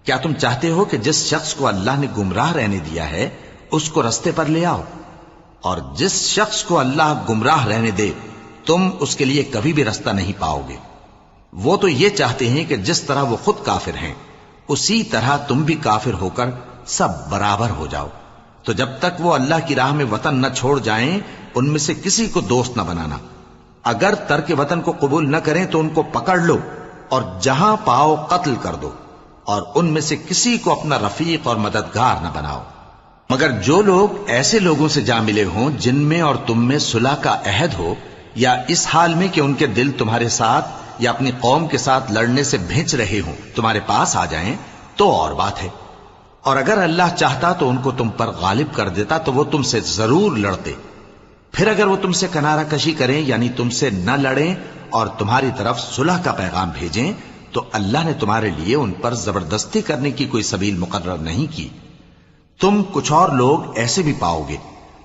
کیا تم چاہتے ہو کہ جس شخص کو اللہ نے گمراہ رہنے دیا ہے اس کو رستے پر لے آؤ، اور جس شخص کو اللہ گمراہ رہنے دے تم اس کے لیے کبھی بھی رستہ نہیں پاؤ گے؟ وہ تو یہ چاہتے ہیں کہ جس طرح وہ خود کافر ہیں اسی طرح تم بھی کافر ہو کر سب برابر ہو جاؤ۔ تو جب تک وہ اللہ کی راہ میں وطن نہ چھوڑ جائیں ان میں سے کسی کو دوست نہ بنانا، اگر ترک وطن کو قبول نہ کریں تو ان کو پکڑ لو اور جہاں پاؤ قتل کر دو، اور ان میں سے کسی کو اپنا رفیق اور مددگار نہ بناؤ، مگر جو لوگ ایسے لوگوں سے جا ملے ہوں جن میں اور تم میں صلح کا عہد ہو، یا اس حال میں کہ ان کے دل تمہارے ساتھ یا اپنی قوم کے ساتھ لڑنے سے بھیج رہے ہوں تمہارے پاس آ جائیں تو اور بات ہے۔ اور اگر اللہ چاہتا تو ان کو تم پر غالب کر دیتا تو وہ تم سے ضرور لڑتے. پھر اگر وہ تم سے کنارہ کشی کریں یعنی تم سے نہ لڑیں اور تمہاری طرف صلح کا پیغام بھیجیں تو اللہ نے تمہارے لیے ان پر زبردستی کرنے کی کوئی سبیل مقرر نہیں کی. تم کچھ اور لوگ ایسے بھی پاؤ گے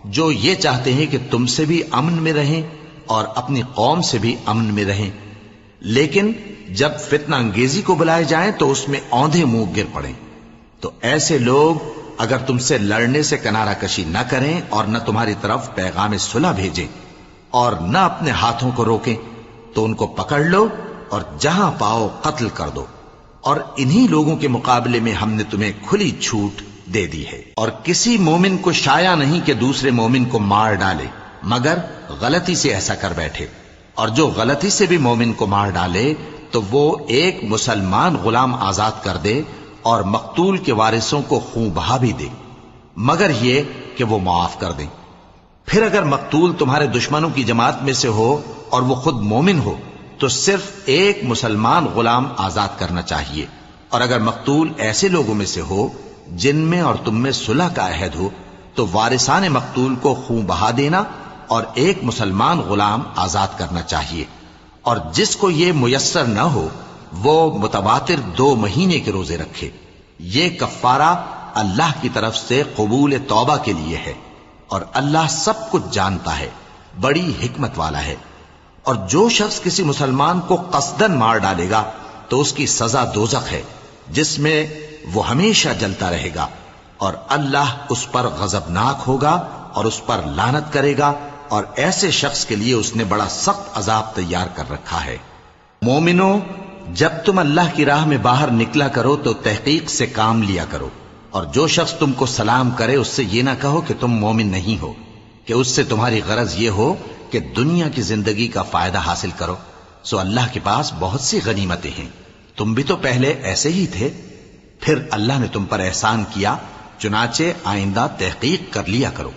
جو یہ چاہتے ہیں کہ تم سے بھی امن میں رہیں اور اپنی قوم سے بھی امن میں رہیں، لیکن جب فتنہ انگیزی کو بلائے جائیں تو اس میں اوندھے منہ گر پڑیں. تو ایسے لوگ اگر تم سے لڑنے سے کنارہ کشی نہ کریں اور نہ تمہاری طرف پیغام صلح بھیجیں اور نہ اپنے ہاتھوں کو روکیں تو ان کو پکڑ لو اور جہاں پاؤ قتل کر دو. اور انہی لوگوں کے مقابلے میں ہم نے تمہیں کھلی چھوٹ دے دی ہے. اور کسی مومن کو شایع نہیں کہ دوسرے مومن کو مار ڈالے مگر غلطی سے ایسا کر بیٹھے، اور جو غلطی سے بھی مومن کو مار ڈالے تو وہ ایک مسلمان غلام آزاد کر دے اور مقتول کے وارثوں کو خون بہا بھی دے، مگر یہ کہ وہ معاف کر دیں. پھر اگر مقتول تمہارے دشمنوں کی جماعت میں سے ہو اور وہ خود مومن ہو تو صرف ایک مسلمان غلام آزاد کرنا چاہیے. اور اگر مقتول ایسے لوگوں میں سے ہو جن میں اور تم میں صلح کا عہد ہو تو وارثان مقتول کو خون بہا دینا اور ایک مسلمان غلام آزاد کرنا چاہیے. اور جس کو یہ میسر نہ ہو وہ متواتر 2 مہینے کے روزے رکھے. یہ کفارہ اللہ کی طرف سے قبول توبہ کے لیے ہے، اور اللہ سب کچھ جانتا ہے، بڑی حکمت والا ہے. اور جو شخص کسی مسلمان کو قصدن مار ڈالے گا تو اس کی سزا دوزخ ہے جس میں وہ ہمیشہ جلتا رہے گا، اور اللہ اس پر غضبناک ہوگا اور اس پر لعنت کرے گا، اور ایسے شخص کے لیے اس نے بڑا سخت عذاب تیار کر رکھا ہے. مومنو، جب تم اللہ کی راہ میں باہر نکلا کرو تو تحقیق سے کام لیا کرو، اور جو شخص تم کو سلام کرے اس سے یہ نہ کہو کہ تم مومن نہیں ہو، کہ اس سے تمہاری غرض یہ ہو کہ دنیا کی زندگی کا فائدہ حاصل کرو. سو اللہ کے پاس بہت سی غنیمتیں ہیں، تم بھی تو پہلے ایسے ہی تھے. پھر اللہ نے تم پر احسان کیا، چنانچہ آئندہ تحقیق کر لیا کرو.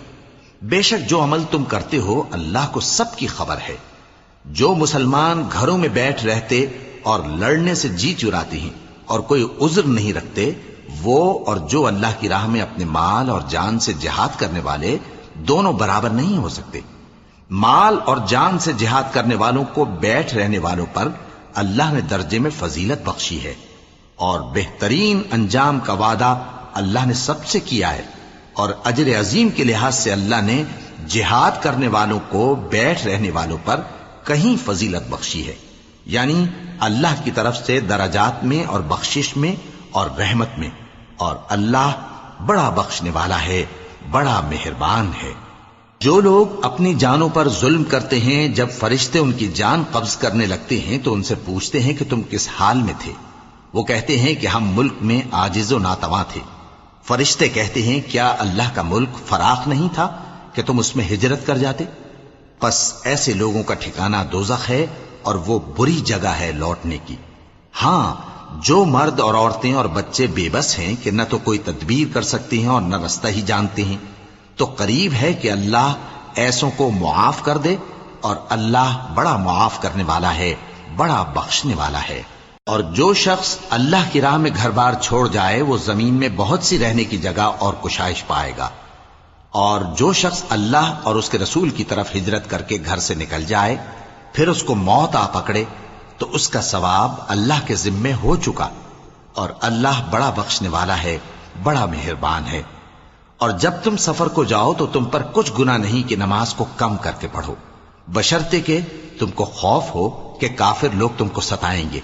بے شک جو عمل تم کرتے ہو اللہ کو سب کی خبر ہے. جو مسلمان گھروں میں بیٹھ رہتے اور لڑنے سے جی چراتے ہیں اور کوئی عذر نہیں رکھتے، وہ اور جو اللہ کی راہ میں اپنے مال اور جان سے جہاد کرنے والے دونوں برابر نہیں ہو سکتے. مال اور جان سے جہاد کرنے والوں کو بیٹھ رہنے والوں پر اللہ نے درجے میں فضیلت بخشی ہے، اور بہترین انجام کا وعدہ اللہ نے سب سے کیا ہے. اور اجر عظیم کے لحاظ سے اللہ نے جہاد کرنے والوں کو بیٹھ رہنے والوں پر کہیں فضیلت بخشی ہے، یعنی اللہ کی طرف سے درجات میں اور بخشش میں اور رحمت میں. اور اللہ بڑا بخشنے والا ہے، بڑا مہربان ہے. جو لوگ اپنی جانوں پر ظلم کرتے ہیں جب فرشتے ان کی جان قبض کرنے لگتے ہیں تو ان سے پوچھتے ہیں کہ تم کس حال میں تھے؟ وہ کہتے ہیں کہ ہم ملک میں عاجز و ناتواں تھے. فرشتے کہتے ہیں کیا اللہ کا ملک فراخ نہیں تھا کہ تم اس میں ہجرت کر جاتے؟ پس ایسے لوگوں کا ٹھکانہ دوزخ ہے اور وہ بری جگہ ہے لوٹنے کی. ہاں، جو مرد اور عورتیں اور بچے بے بس ہیں کہ نہ تو کوئی تدبیر کر سکتے ہیں اور نہ رستہ ہی جانتے ہیں، تو قریب ہے کہ اللہ ایسوں کو معاف کر دے، اور اللہ بڑا معاف کرنے والا ہے، بڑا بخشنے والا ہے. اور جو شخص اللہ کی راہ میں گھر بار چھوڑ جائے وہ زمین میں بہت سی رہنے کی جگہ اور کشائش پائے گا. اور جو شخص اللہ اور اس کے رسول کی طرف ہجرت کر کے گھر سے نکل جائے پھر اس کو موت آ پکڑے تو اس کا ثواب اللہ کے ذمے ہو چکا، اور اللہ بڑا بخشنے والا ہے، بڑا مہربان ہے. اور جب تم سفر کو جاؤ تو تم پر کچھ گناہ نہیں کہ نماز کو کم کر کے پڑھو، بشرطے کہ تم کو خوف ہو کہ کافر لوگ تم کو ستائیں گے.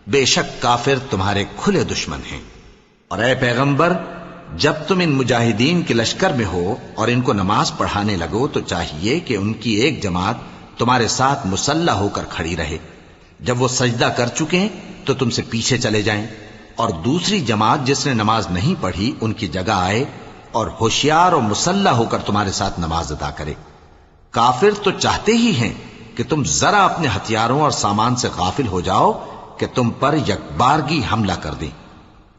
بے شک کافر تمہارے کھلے دشمن ہیں. اور اے پیغمبر، جب تم ان مجاہدین کے لشکر میں ہو اور ان کو نماز پڑھانے لگو تو چاہیے کہ ان کی ایک جماعت تمہارے ساتھ مسلح ہو کر کھڑی رہے. جب وہ سجدہ کر چکے ہیں تو تم سے پیچھے چلے جائیں، اور دوسری جماعت جس نے نماز نہیں پڑھی ان کی جگہ آئے اور ہوشیار اور مسلح ہو کر تمہارے ساتھ نماز ادا کرے. کافر تو چاہتے ہی ہیں کہ تم ذرا اپنے ہتھیاروں اور سامان سے غافل ہو جاؤ کہ تم پر یکبارگی حملہ کر دیں.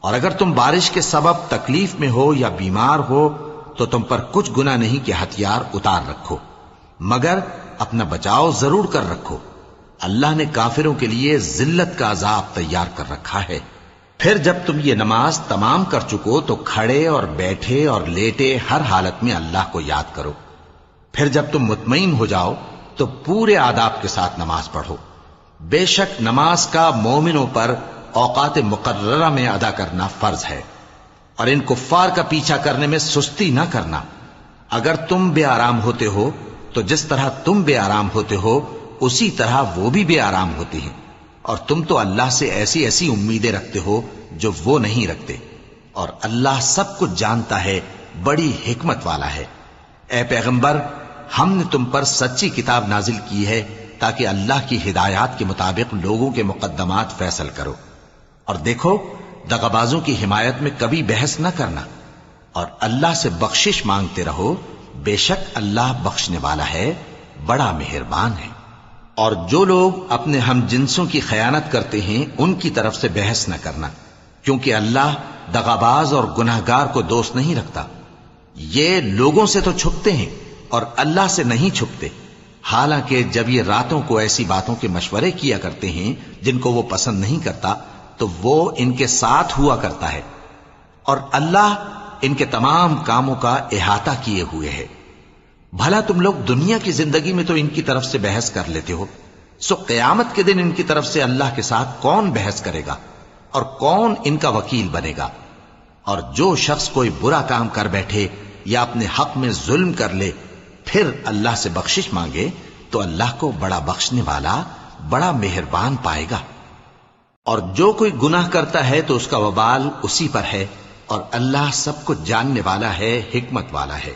اور اگر تم بارش کے سبب تکلیف میں ہو یا بیمار ہو تو تم پر کچھ گناہ نہیں کہ ہتھیار اتار رکھو، مگر اپنا بچاؤ ضرور کر رکھو. اللہ نے کافروں کے لیے ذلت کا عذاب تیار کر رکھا ہے. پھر جب تم یہ نماز تمام کر چکو تو کھڑے اور بیٹھے اور لیٹے ہر حالت میں اللہ کو یاد کرو. پھر جب تم مطمئن ہو جاؤ تو پورے آداب کے ساتھ نماز پڑھو. بے شک نماز کا مومنوں پر اوقات مقررہ میں ادا کرنا فرض ہے، اور ان کفار کا پیچھا کرنے میں سستی نہ کرنا. اگر تم بے آرام ہوتے ہو تو جس طرح تم بے آرام ہوتے ہو اسی طرح وہ بھی بے آرام ہوتے ہیں، اور تم تو اللہ سے ایسی ایسی امیدیں رکھتے ہو جو وہ نہیں رکھتے، اور اللہ سب کچھ جانتا ہے، بڑی حکمت والا ہے. اے پیغمبر، ہم نے تم پر سچی کتاب نازل کی ہے تاکہ اللہ کی ہدایات کے مطابق لوگوں کے مقدمات فیصل کرو. اور دیکھو، دغابازوں کی حمایت میں کبھی بحث نہ کرنا، اور اللہ سے بخشش مانگتے رہو، بے شک اللہ بخشنے والا ہے، بڑا مہربان ہے. اور جو لوگ اپنے ہم جنسوں کی خیانت کرتے ہیں ان کی طرف سے بحث نہ کرنا، کیونکہ اللہ دغاباز اور گناہگار کو دوست نہیں رکھتا. یہ لوگوں سے تو چھپتے ہیں اور اللہ سے نہیں چھپتے، حالانکہ جب یہ راتوں کو ایسی باتوں کے مشورے کیا کرتے ہیں جن کو وہ پسند نہیں کرتا تو وہ ان کے ساتھ ہوا کرتا ہے، اور اللہ ان کے تمام کاموں کا احاطہ کیے ہوئے ہے. بھلا تم لوگ دنیا کی زندگی میں تو ان کی طرف سے بحث کر لیتے ہو، سو قیامت کے دن ان کی طرف سے اللہ کے ساتھ کون بحث کرے گا اور کون ان کا وکیل بنے گا؟ اور جو شخص کوئی برا کام کر بیٹھے یا اپنے حق میں ظلم کر لے پھر اللہ سے بخشش مانگے تو اللہ کو بڑا بخشنے والا، بڑا مہربان پائے گا. اور جو کوئی گناہ کرتا ہے تو اس کا وبال اسی پر ہے، اور اللہ سب کچھ جاننے والا ہے، حکمت والا ہے.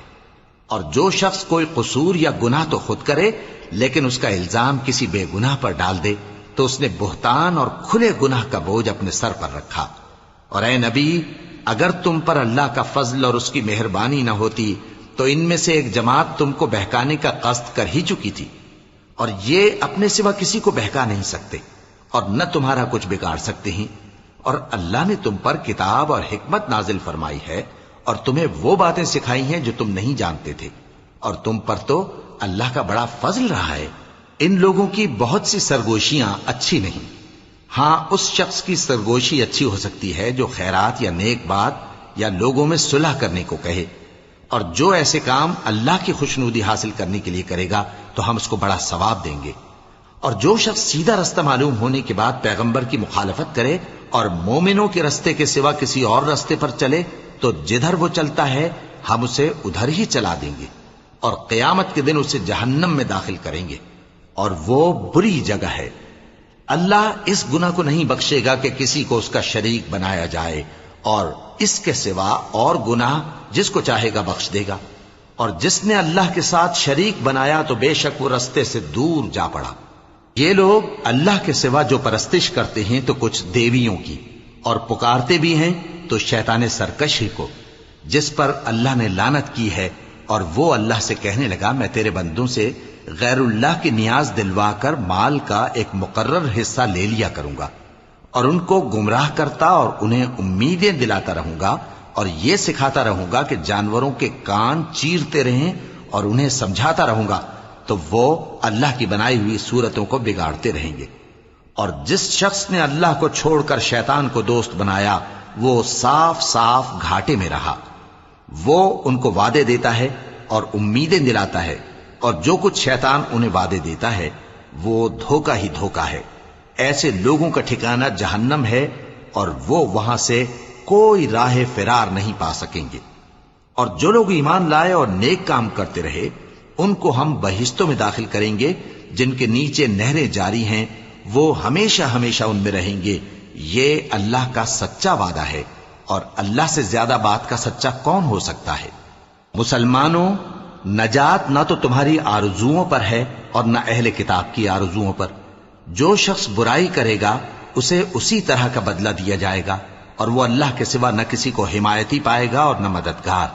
اور جو شخص کوئی قصور یا گناہ تو خود کرے لیکن اس کا الزام کسی بے گناہ پر ڈال دے تو اس نے بہتان اور کھلے گناہ کا بوجھ اپنے سر پر رکھا. اور اے نبی، اگر تم پر اللہ کا فضل اور اس کی مہربانی نہ ہوتی تو ان میں سے ایک جماعت تم کو بہکانے کا قصد کر ہی چکی تھی، اور یہ اپنے سوا کسی کو بہکا نہیں سکتے اور نہ تمہارا کچھ بگاڑ سکتے ہیں. اور اللہ نے تم پر کتاب اور حکمت نازل فرمائی ہے اور تمہیں وہ باتیں سکھائی ہیں جو تم نہیں جانتے تھے، اور تم پر تو اللہ کا بڑا فضل رہا ہے. ان لوگوں کی بہت سی سرگوشیاں اچھی نہیں. ہاں، اس شخص کی سرگوشی اچھی ہو سکتی ہے جو خیرات یا نیک بات یا لوگوں میں صلح کرنے کو کہے، اور جو ایسے کام اللہ کی خوشنودی حاصل کرنے کے لیے کرے گا تو ہم اس کو بڑا ثواب دیں گے. اور جو شخص سیدھا رستہ معلوم ہونے کے بعد پیغمبر کی مخالفت کرے اور مومنوں کے رستے کے سوا کسی اور رستے پر چلے تو جدھر وہ چلتا ہے ہم اسے ادھر ہی چلا دیں گے، اور قیامت کے دن اسے جہنم میں داخل کریں گے، اور وہ بری جگہ ہے. اللہ اس گناہ کو نہیں بخشے گا کہ کسی کو اس کا شریک بنایا جائے، اور اس کے سوا اور گناہ جس کو چاہے گا بخش دے گا. اور جس نے اللہ کے ساتھ شریک بنایا تو بے شک وہ رستے سے دور جا پڑا. یہ لوگ اللہ کے سوا جو پرستش کرتے ہیں تو کچھ دیویوں کی، اور پکارتے بھی ہیں تو شیطان سرکشی کو، جس پر اللہ نے لعنت کی ہے. اور وہ اللہ سے کہنے لگا، میں تیرے بندوں سے غیر اللہ کی نیاز دلوا کر مال کا ایک مقرر حصہ لے لیا کروں گا، اور ان کو گمراہ کرتا اور انہیں امیدیں دلاتا رہوں گا، اور یہ سکھاتا رہوں گا کہ جانوروں کے کان چیرتے رہیں، اور انہیں سمجھاتا رہوں گا تو وہ اللہ کی بنائی ہوئی صورتوں کو بگاڑتے رہیں گے. اور جس شخص نے اللہ کو چھوڑ کر شیطان کو دوست بنایا وہ صاف صاف گھاٹے میں رہا. وہ ان کو وعدے دیتا ہے اور امیدیں دلاتا ہے، اور جو کچھ شیطان انہیں وعدے دیتا ہے وہ دھوکہ ہی دھوکہ ہے. ایسے لوگوں کا ٹھکانہ جہنم ہے، اور وہ وہاں سے کوئی راہ فرار نہیں پا سکیں گے. اور جو لوگ ایمان لائے اور نیک کام کرتے رہے ان کو ہم بہشتوں میں داخل کریں گے جن کے نیچے نہریں جاری ہیں، وہ ہمیشہ ہمیشہ ان میں رہیں گے. یہ اللہ کا سچا وعدہ ہے، اور اللہ سے زیادہ بات کا سچا کون ہو سکتا ہے؟ مسلمانوں، نجات نہ تو تمہاری آرزوؤں پر ہے اور نہ اہل کتاب کی آرزوؤں پر. جو شخص برائی کرے گا اسے اسی طرح کا بدلہ دیا جائے گا، اور وہ اللہ کے سوا نہ کسی کو حمایتی پائے گا اور نہ مددگار.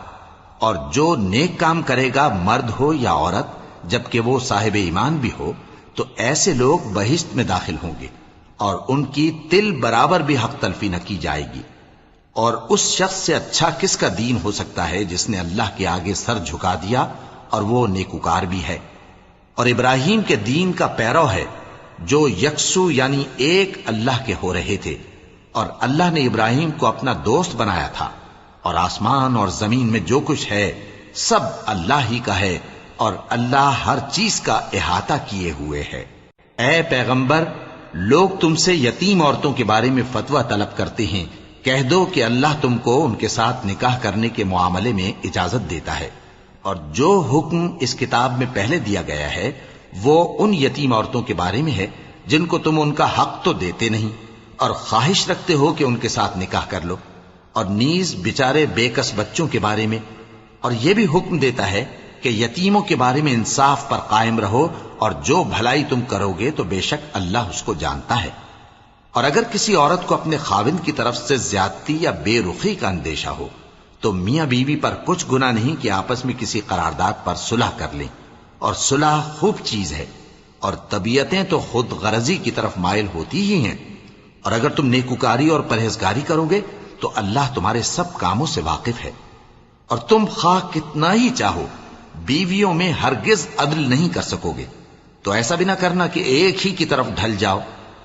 اور جو نیک کام کرے گا، مرد ہو یا عورت، جبکہ وہ صاحب ایمان بھی ہو، تو ایسے لوگ بہشت میں داخل ہوں گے، اور ان کی تل برابر بھی حق تلفی نہ کی جائے گی. اور اس شخص سے اچھا کس کا دین ہو سکتا ہے جس نے اللہ کے آگے سر جھکا دیا اور وہ نیکوکار بھی ہے. اور ابراہیم کے دین کا پیرو ہے جو یکسو یعنی ایک اللہ کے ہو رہے تھے، اور اللہ نے ابراہیم کو اپنا دوست بنایا تھا، اور آسمان اور زمین میں جو کچھ ہے سب اللہ ہی کا ہے، اور اللہ ہر چیز کا احاطہ کیے ہوئے ہے۔ اے پیغمبر، لوگ تم سے یتیم عورتوں کے بارے میں فتویٰ طلب کرتے ہیں، کہہ دو کہ اللہ تم کو ان کے ساتھ نکاح کرنے کے معاملے میں اجازت دیتا ہے، اور جو حکم اس کتاب میں پہلے دیا گیا ہے وہ ان یتیم عورتوں کے بارے میں ہے جن کو تم ان کا حق تو دیتے نہیں اور خواہش رکھتے ہو کہ ان کے ساتھ نکاح کر لو، اور نیز بیچارے بے کس بچوں کے بارے میں، اور یہ بھی حکم دیتا ہے کہ یتیموں کے بارے میں انصاف پر قائم رہو، اور جو بھلائی تم کرو گے تو بے شک اللہ اس کو جانتا ہے۔ اور اگر کسی عورت کو اپنے خاوند کی طرف سے زیادتی یا بے رخی کا اندیشہ ہو تو میاں بیوی پر کچھ گناہ نہیں کہ آپس میں کسی قرارداد پر صلح کر لیں، اور صلح خوب چیز ہے، اور طبیعتیں تو خود غرضی کی طرف مائل ہوتی ہی ہیں، اور اگر تم نیکوکاری اور پرہیزگاری کرو گے تو اللہ تمہارے سب کاموں سے واقف ہے۔ اور تم خواہ کتنا ہی چاہو بیویوں میں ہرگز عدل نہیں کر سکو گے، تو ایسا بھی نہ کرنا کہ ایک ہی کی طرف ڈھل جاؤ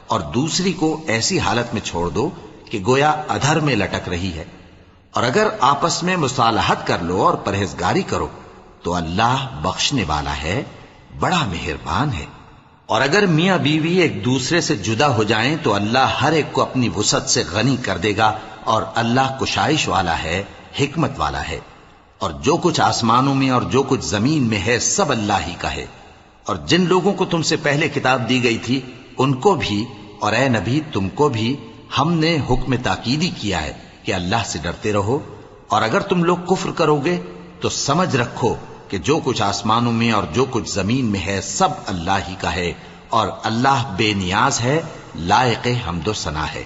اور دوسری کو ایسی حالت میں چھوڑ دو کہ گویا ادھر میں لٹک رہی ہے، اور اگر آپس میں مصالحت کر لو اور پرہیزگاری کرو تو اللہ بخشنے والا ہے، بڑا مہربان ہے۔ اور اگر میاں بیوی ایک دوسرے سے جدا ہو جائیں تو اللہ ہر ایک کو اپنی وسعت سے غنی کر دے گا، اور اللہ کشائش والا ہے، حکمت والا ہے۔ اور جو کچھ آسمانوں میں اور جو کچھ زمین میں ہے سب اللہ ہی کا ہے۔ اور جن لوگوں کو تم سے پہلے کتاب دی گئی تھی ان کو بھی، اور اے نبی تم کو بھی، ہم نے حکم تاکیدی کیا ہے کہ اللہ سے ڈرتے رہو، اور اگر تم لوگ کفر کرو گے تو سمجھ رکھو کہ جو کچھ آسمانوں میں اور جو کچھ زمین میں ہے سب اللہ ہی کا ہے، اور اللہ بے نیاز ہے، لائق حمد و ثنا ہے۔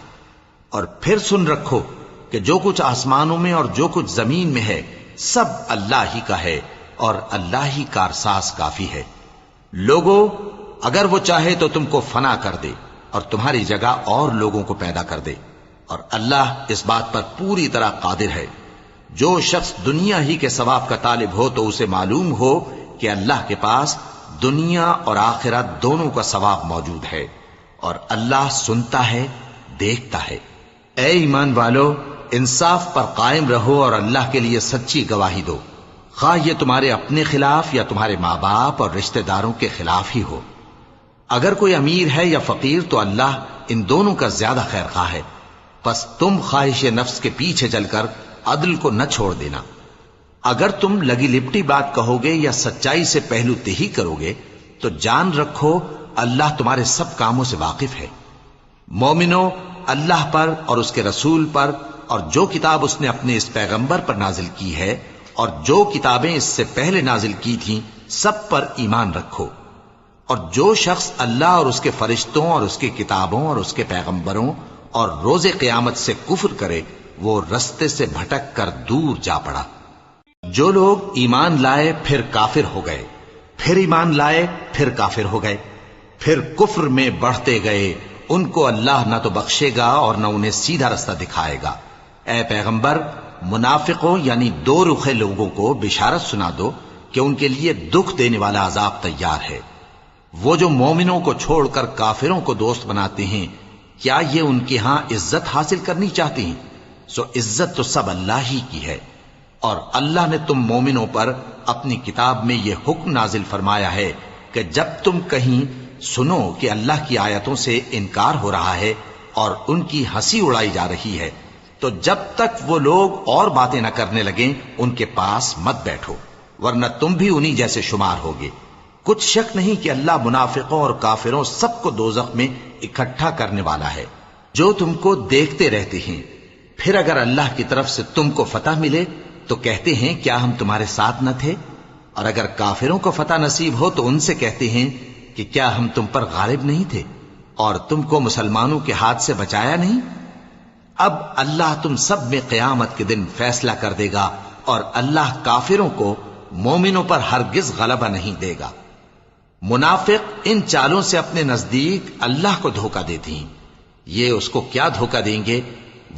اور پھر سن رکھو کہ جو کچھ آسمانوں میں اور جو کچھ زمین میں ہے سب اللہ ہی کا ہے، اور اللہ ہی کارساز کافی ہے۔ لوگو، اگر وہ چاہے تو تم کو فنا کر دے اور تمہاری جگہ اور لوگوں کو پیدا کر دے، اور اللہ اس بات پر پوری طرح قادر ہے۔ جو شخص دنیا ہی کے ثواب کا طالب ہو تو اسے معلوم ہو کہ اللہ کے پاس دنیا اور آخرت دونوں کا ثواب موجود ہے، اور اللہ سنتا ہے، دیکھتا ہے۔ اے ایمان والو، انصاف پر قائم رہو اور اللہ کے لیے سچی گواہی دو، خواہ یہ تمہارے اپنے خلاف یا تمہارے ماں باپ اور رشتہ داروں کے خلاف ہی ہو۔ اگر کوئی امیر ہے یا فقیر تو اللہ ان دونوں کا زیادہ خیر خواہ ہے، پس تم خواہش نفس کے پیچھے چل کر عدل کو نہ چھوڑ دینا۔ اگر تم لگی لپٹی بات کہو گے یا سچائی سے پہلو تہی کرو گے تو جان رکھو اللہ تمہارے سب کاموں سے واقف ہے۔ مومنو، اللہ پر اور اس کے رسول پر اور جو کتاب اس نے اپنے اس پیغمبر پر نازل کی ہے اور جو کتابیں اس سے پہلے نازل کی تھیں سب پر ایمان رکھو، اور جو شخص اللہ اور اس کے فرشتوں اور اس کی کتابوں اور اس کے پیغمبروں اور روز قیامت سے کفر کرے وہ رستے سے بھٹک کر دور جا پڑا۔ جو لوگ ایمان لائے پھر کافر ہو گئے، پھر ایمان لائے پھر کافر ہو گئے، پھر کفر میں بڑھتے گئے، ان کو اللہ نہ تو بخشے گا اور نہ انہیں سیدھا رستہ دکھائے گا۔ اے پیغمبر، منافقوں یعنی دو رخے لوگوں کو بشارت سنا دو کہ ان کے لیے دکھ دینے والا عذاب تیار ہے۔ وہ جو مومنوں کو چھوڑ کر کافروں کو دوست بناتے ہیں، کیا یہ ان کے ہاں عزت حاصل کرنی چاہتے ہیں؟ سو عزت تو سب اللہ ہی کی ہے۔ اور اللہ نے تم مومنوں پر اپنی کتاب میں یہ حکم نازل فرمایا ہے کہ جب تم کہیں سنو کہ اللہ کی آیتوں سے انکار ہو رہا ہے اور ان کی ہنسی اڑائی جا رہی ہے تو جب تک وہ لوگ اور باتیں نہ کرنے لگیں ان کے پاس مت بیٹھو، ورنہ تم بھی انہی جیسے شمار ہوگے۔ کچھ شک نہیں کہ اللہ منافقوں اور کافروں سب کو دوزخ میں اکٹھا کرنے والا ہے، جو تم کو دیکھتے رہتے ہیں۔ پھر اگر اللہ کی طرف سے تم کو فتح ملے تو کہتے ہیں کیا ہم تمہارے ساتھ نہ تھے، اور اگر کافروں کو فتح نصیب ہو تو ان سے کہتے ہیں کہ کیا ہم تم پر غالب نہیں تھے اور تم کو مسلمانوں کے ہاتھ سے بچایا نہیں۔ اب اللہ تم سب میں قیامت کے دن فیصلہ کر دے گا، اور اللہ کافروں کو مومنوں پر ہرگز غلبہ نہیں دے گا۔ منافق ان چالوں سے اپنے نزدیک اللہ کو دھوکہ دیتے ہیں، یہ اس کو کیا دھوکہ دیں گے،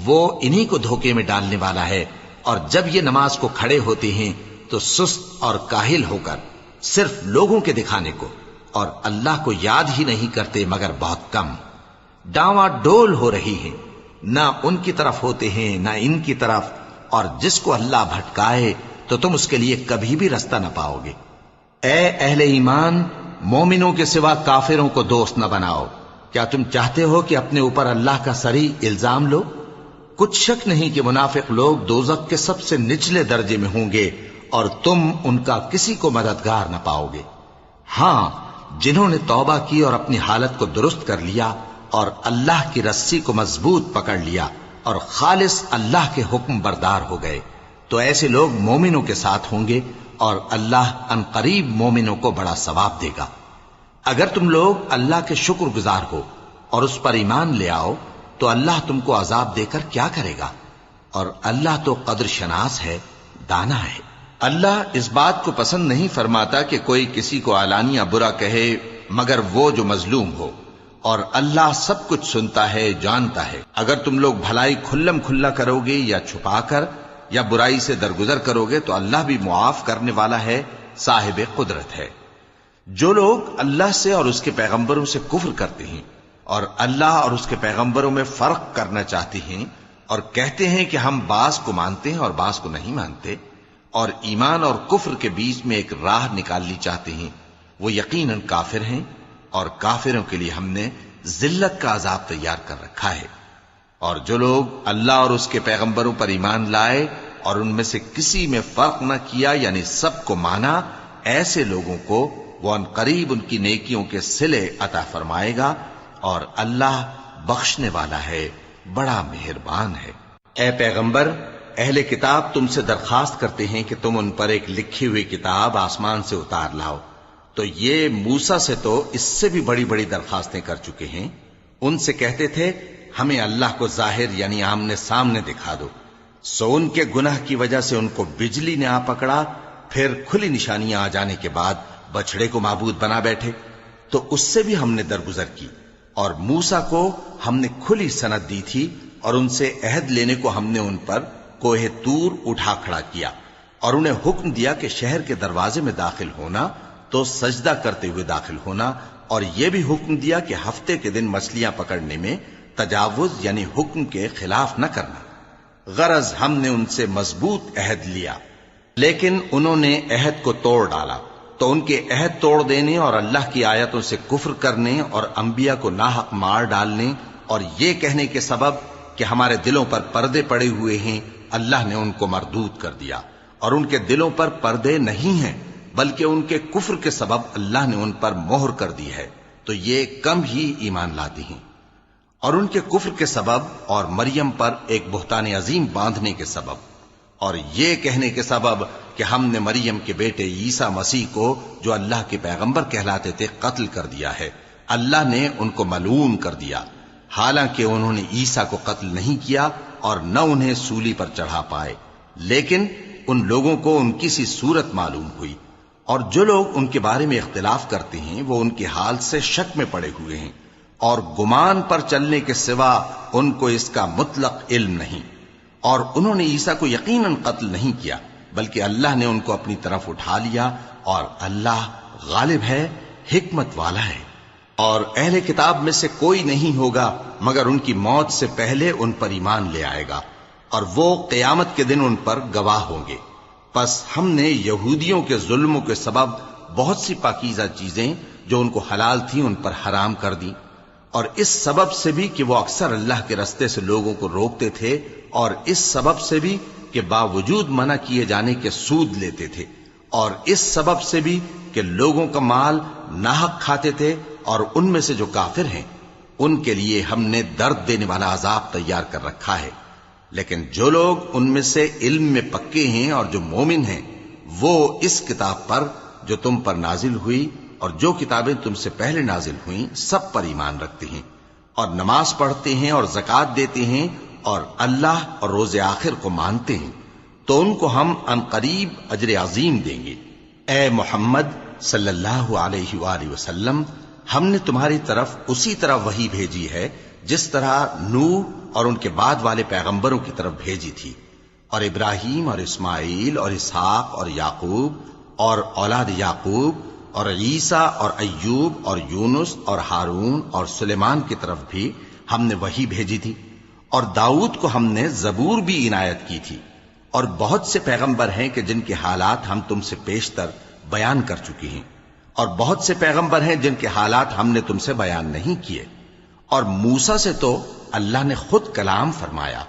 وہ انہی کو دھوکے میں ڈالنے والا ہے۔ اور جب یہ نماز کو کھڑے ہوتے ہیں تو سست اور کاہل ہو کر صرف لوگوں کے دکھانے کو اور اللہ کو یاد ہی نہیں کرتے مگر بہت کم، ڈاواں ڈول ہو رہی ہیں، نہ ان کی طرف ہوتے ہیں نہ ان کی طرف، اور جس کو اللہ بھٹکائے تو تم اس کے لیے کبھی بھی رستہ نہ پاؤ گے۔ اے اہل ایمان، مومنوں کے سوا کافروں کو دوست نہ بناؤ۔ کیا تم چاہتے ہو کہ اپنے اوپر اللہ کا صریح الزام لو؟ کچھ شک نہیں کہ منافق لوگ دوزخ کے سب سے نچلے درجے میں ہوں گے اور تم ان کا کسی کو مددگار نہ پاؤ گے۔ ہاں، جنہوں نے توبہ کی اور اپنی حالت کو درست کر لیا اور اللہ کی رسی کو مضبوط پکڑ لیا اور خالص اللہ کے حکم بردار ہو گئے، تو ایسے لوگ مومنوں کے ساتھ ہوں گے اور اللہ ان قریب مومنوں کو بڑا ثواب دے گا۔ اگر تم لوگ اللہ کے شکر گزار ہو اور اس پر ایمان لے آؤ تو اللہ تم کو عذاب دے کر کیا کرے گا، اور اللہ تو قدر شناس ہے، دانا ہے۔ اللہ اس بات کو پسند نہیں فرماتا کہ کوئی کسی کو علانیہ برا کہے مگر وہ جو مظلوم ہو، اور اللہ سب کچھ سنتا ہے، جانتا ہے۔ اگر تم لوگ بھلائی کھلم کھلا کرو گے یا چھپا کر یا برائی سے درگزر کرو گے تو اللہ بھی معاف کرنے والا ہے، صاحب قدرت ہے۔ جو لوگ اللہ سے اور اس کے پیغمبروں سے کفر کرتے ہیں اور اللہ اور اس کے پیغمبروں میں فرق کرنا چاہتے ہیں اور کہتے ہیں کہ ہم بعض کو مانتے ہیں اور بعض کو نہیں مانتے، اور ایمان اور کفر کے بیچ میں ایک راہ نکالنی چاہتے ہیں، وہ یقیناً کافر ہیں، اور کافروں کے لیے ہم نے ذلت کا عذاب تیار کر رکھا ہے۔ اور جو لوگ اللہ اور اس کے پیغمبروں پر ایمان لائے اور ان میں سے کسی میں فرق نہ کیا، یعنی سب کو مانا، ایسے لوگوں کو وہ ان قریب ان کی نیکیوں کے صلے عطا فرمائے گا، اور اللہ بخشنے والا ہے، بڑا مہربان ہے۔ اے پیغمبر، اہل کتاب تم سے درخواست کرتے ہیں کہ تم ان پر ایک لکھی ہوئی کتاب آسمان سے اتار لاؤ، تو یہ موسیٰ سے تو اس سے بھی بڑی بڑی درخواستیں کر چکے ہیں۔ ان سے کہتے تھے ہمیں اللہ کو ظاہر یعنی آمنے سامنے دکھا دو، سو ان کے گناہ کی وجہ سے ان کو بجلی نے آ پکڑا، پھر کھلی نشانیاں آ جانے کے بعد بچڑے کو معبود بنا بیٹھے، تو اس سے بھی ہم نے درگزر کی، اور موسیٰ کو ہم نے کھلی سند دی تھی، اور ان سے عہد لینے کو ہم نے ان پر کوہ طور اٹھا کھڑا کیا، اور انہیں حکم دیا کہ شہر کے دروازے میں داخل ہونا تو سجدہ کرتے ہوئے داخل ہونا، اور یہ بھی حکم دیا کہ ہفتے کے دن مچھلیاں پکڑنے میں تجاوز یعنی حکم کے خلاف نہ کرنا۔ غرض ہم نے ان سے مضبوط عہد لیا، لیکن انہوں نے عہد کو توڑ ڈالا، تو ان کے عہد توڑ دینے اور اللہ کی آیتوں سے کفر کرنے اور انبیاء کو ناحق مار ڈالنے اور یہ کہنے کے سبب کہ ہمارے دلوں پر پردے پڑے ہوئے ہیں، اللہ نے ان کو مردود کر دیا، اور ان کے دلوں پر پردے نہیں ہیں بلکہ ان کے کفر کے سبب اللہ نے ان پر مہر کر دی ہے، تو یہ کم ہی ایمان لاتی ہیں۔ اور ان کے کفر کے سبب اور مریم پر ایک بہتان عظیم باندھنے کے سبب اور یہ کہنے کے سبب کہ ہم نے مریم کے بیٹے عیسیٰ مسیح کو جو اللہ کے پیغمبر کہلاتے تھے قتل کر دیا ہے، اللہ نے ان کو ملعون کر دیا، حالانکہ انہوں نے عیسیٰ کو قتل نہیں کیا اور نہ انہیں سولی پر چڑھا پائے، لیکن ان لوگوں کو ان کی سی صورت معلوم ہوئی، اور جو لوگ ان کے بارے میں اختلاف کرتے ہیں وہ ان کے حال سے شک میں پڑے ہوئے ہیں، اور گمان پر چلنے کے سوا ان کو اس کا مطلق علم نہیں، اور انہوں نے عیسیٰ کو یقیناً قتل نہیں کیا بلکہ اللہ نے ان کو اپنی طرف اٹھا لیا، اور اللہ غالب ہے، حکمت والا ہے۔ اور اہل کتاب میں سے کوئی نہیں ہوگا مگر ان کی موت سے پہلے ان پر ایمان لے آئے گا، اور وہ قیامت کے دن ان پر گواہ ہوں گے۔ پس ہم نے یہودیوں کے ظلموں کے سبب بہت سی پاکیزہ چیزیں جو ان کو حلال تھیں ان پر حرام کر دیں، اور اس سبب سے بھی کہ وہ اکثر اللہ کے رستے سے لوگوں کو روکتے تھے، اور اس سبب سے بھی کہ باوجود منع کیے جانے کے سود لیتے تھے، اور اس سبب سے بھی کہ لوگوں کا مال ناحق کھاتے تھے، اور ان میں سے جو کافر ہیں ان کے لیے ہم نے درد دینے والا عذاب تیار کر رکھا ہے۔ لیکن جو لوگ ان میں سے علم میں پکے ہیں اور جو مومن ہیں وہ اس کتاب پر جو تم پر نازل ہوئی اور جو کتابیں تم سے پہلے نازل ہوئیں سب پر ایمان رکھتے ہیں، اور نماز پڑھتے ہیں اور زکوٰۃ دیتے ہیں اور اللہ اور روز آخر کو مانتے ہیں، تو ان کو ہم ان قریب اجر عظیم دیں گے۔ اے محمد صلی اللہ علیہ وآلہ وسلم، ہم نے تمہاری طرف اسی طرح وحی بھیجی ہے جس طرح نوح اور ان کے بعد والے پیغمبروں کی طرف بھیجی تھی، اور ابراہیم اور اسماعیل اور اسحاق اور یعقوب اور اولاد یعقوب اور عیسیٰ اور ایوب اور یونس اور ہارون اور سلیمان کی طرف بھی ہم نے وحی بھیجی تھی، اور داؤد کو ہم نے زبور بھی عنایت کی تھی، اور بہت سے پیغمبر ہیں کہ جن کے حالات ہم تم سے پیشتر بیان کر چکی ہیں، اور بہت سے پیغمبر ہیں جن کے حالات ہم نے تم سے بیان نہیں کیے۔ اور موسیٰ سے تو اللہ نے خود کلام فرمایا۔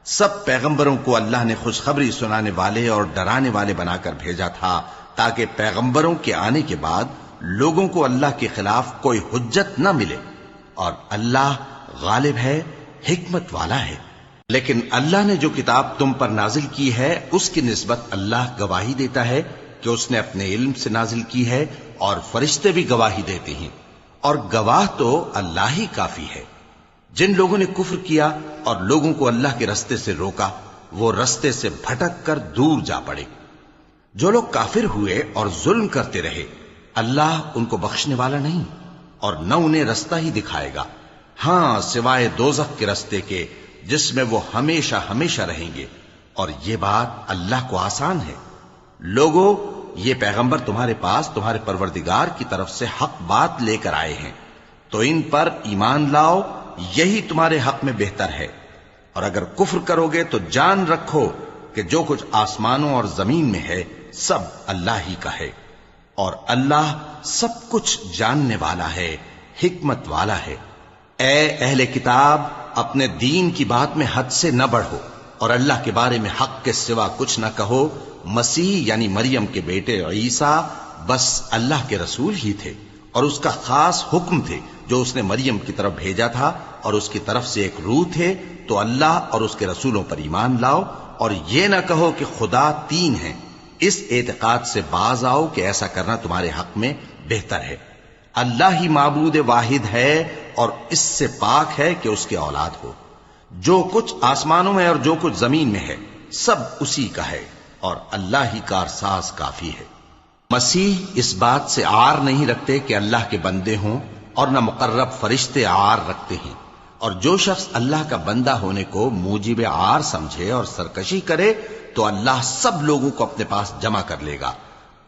سب پیغمبروں کو اللہ نے خوشخبری سنانے والے اور ڈرانے والے بنا کر بھیجا تھا، تاکہ پیغمبروں کے آنے کے بعد لوگوں کو اللہ کے خلاف کوئی حجت نہ ملے، اور اللہ غالب ہے، حکمت والا ہے۔ لیکن اللہ نے جو کتاب تم پر نازل کی ہے اس کی نسبت اللہ گواہی دیتا ہے کہ اس نے اپنے علم سے نازل کی ہے، اور فرشتے بھی گواہی دیتے ہیں، اور گواہ تو اللہ ہی کافی ہے۔ جن لوگوں نے کفر کیا اور لوگوں کو اللہ کے رستے سے روکا، وہ رستے سے بھٹک کر دور جا پڑے۔ جو لوگ کافر ہوئے اور ظلم کرتے رہے، اللہ ان کو بخشنے والا نہیں، اور نہ انہیں رستہ ہی دکھائے گا، ہاں سوائے دوزخ کے رستے کے جس میں وہ ہمیشہ ہمیشہ رہیں گے، اور یہ بات اللہ کو آسان ہے۔ لوگو، یہ پیغمبر تمہارے پاس تمہارے پروردگار کی طرف سے حق بات لے کر آئے ہیں، تو ان پر ایمان لاؤ، یہی تمہارے حق میں بہتر ہے۔ اور اگر کفر کرو گے تو جان رکھو کہ جو کچھ آسمانوں اور زمین میں ہے سب اللہ ہی کا ہے، اور اللہ سب کچھ جاننے والا ہے، حکمت والا ہے۔ اے اہل کتاب، اپنے دین کی بات میں حد سے نہ بڑھو، اور اللہ کے بارے میں حق کے سوا کچھ نہ کہو۔ مسیح یعنی مریم کے بیٹے عیسیٰ بس اللہ کے رسول ہی تھے، اور اس کا خاص حکم تھے جو اس نے مریم کی طرف بھیجا تھا، اور اس کی طرف سے ایک روح تھے۔ تو اللہ اور اس کے رسولوں پر ایمان لاؤ، اور یہ نہ کہو کہ خدا تین ہیں۔ اس اعتقاد سے باز آؤ کہ ایسا کرنا تمہارے حق میں بہتر ہے۔ اللہ ہی معبود واحد ہے، اور اس سے پاک ہے کہ اس کے اولاد ہو۔ جو کچھ آسمانوں میں اور جو کچھ زمین میں ہے سب اسی کا ہے، اور اللہ ہی کارساز کافی ہے۔ مسیح اس بات سے عار نہیں رکھتے کہ اللہ کے بندے ہوں، اور نہ مقرب فرشتے عار رکھتے ہیں، اور جو شخص اللہ کا بندہ ہونے کو موجب عار سمجھے اور سرکشی کرے تو اللہ سب لوگوں کو اپنے پاس جمع کر لے گا۔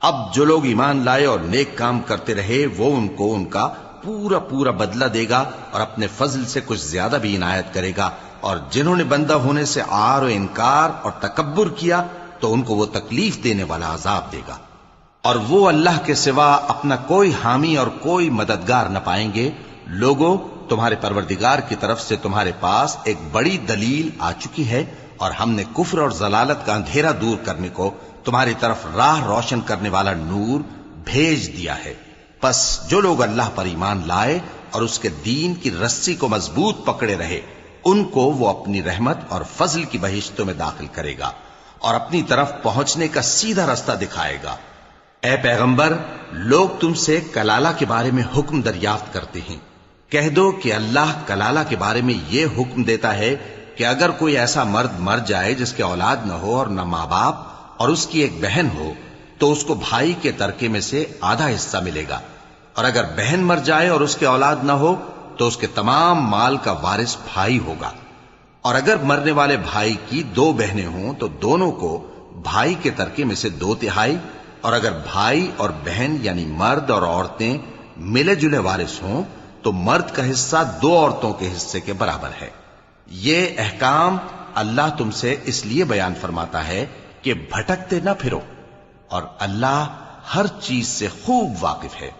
اب جو لوگ ایمان لائے اور نیک کام کرتے رہے وہ ان کو ان کا پورا پورا بدلہ دے گا، اور اپنے فضل سے کچھ زیادہ بھی عنایت کرے گا۔ اور جنہوں نے بندہ ہونے سے عار و انکار اور تکبر کیا تو ان کو وہ تکلیف دینے والا عذاب دے گا، اور وہ اللہ کے سوا اپنا کوئی حامی اور کوئی مددگار نہ پائیں گے۔ لوگوں، تمہارے پروردگار کی طرف سے تمہارے پاس ایک بڑی دلیل آ چکی ہے، اور ہم نے کفر اور ضلالت کا اندھیرا دور کرنے کو تمہاری طرف راہ روشن کرنے والا نور بھیج دیا ہے۔ پس جو لوگ اللہ پر ایمان لائے اور اس کے دین کی رسی کو مضبوط پکڑے رہے، ان کو وہ اپنی رحمت اور فضل کی بہشتوں میں داخل کرے گا، اور اپنی طرف پہنچنے کا سیدھا رستہ دکھائے گا۔ اے پیغمبر، لوگ تم سے کلالہ کے بارے میں حکم دریافت کرتے ہیں۔ کہہ دو کہ اللہ کلالہ کے بارے میں یہ حکم دیتا ہے کہ اگر کوئی ایسا مرد مر جائے جس کے اولاد نہ ہو اور نہ ماں باپ، اور اس کی ایک بہن ہو، تو اس کو بھائی کے ترکے میں سے آدھا حصہ ملے گا، اور اگر بہن مر جائے اور اس کے اولاد نہ ہو تو اس کے تمام مال کا وارث بھائی ہوگا۔ اور اگر مرنے والے بھائی کی دو بہنیں ہوں تو دونوں کو بھائی کے ترکے میں سے 2/3، اور اگر بھائی اور بہن یعنی مرد اور عورتیں ملے جلے وارث ہوں تو مرد کا حصہ 2 عورتوں کے حصے کے برابر ہے۔ یہ احکام اللہ تم سے اس لیے بیان فرماتا ہے کہ بھٹکتے نہ پھرو، اور اللہ ہر چیز سے خوب واقف ہے۔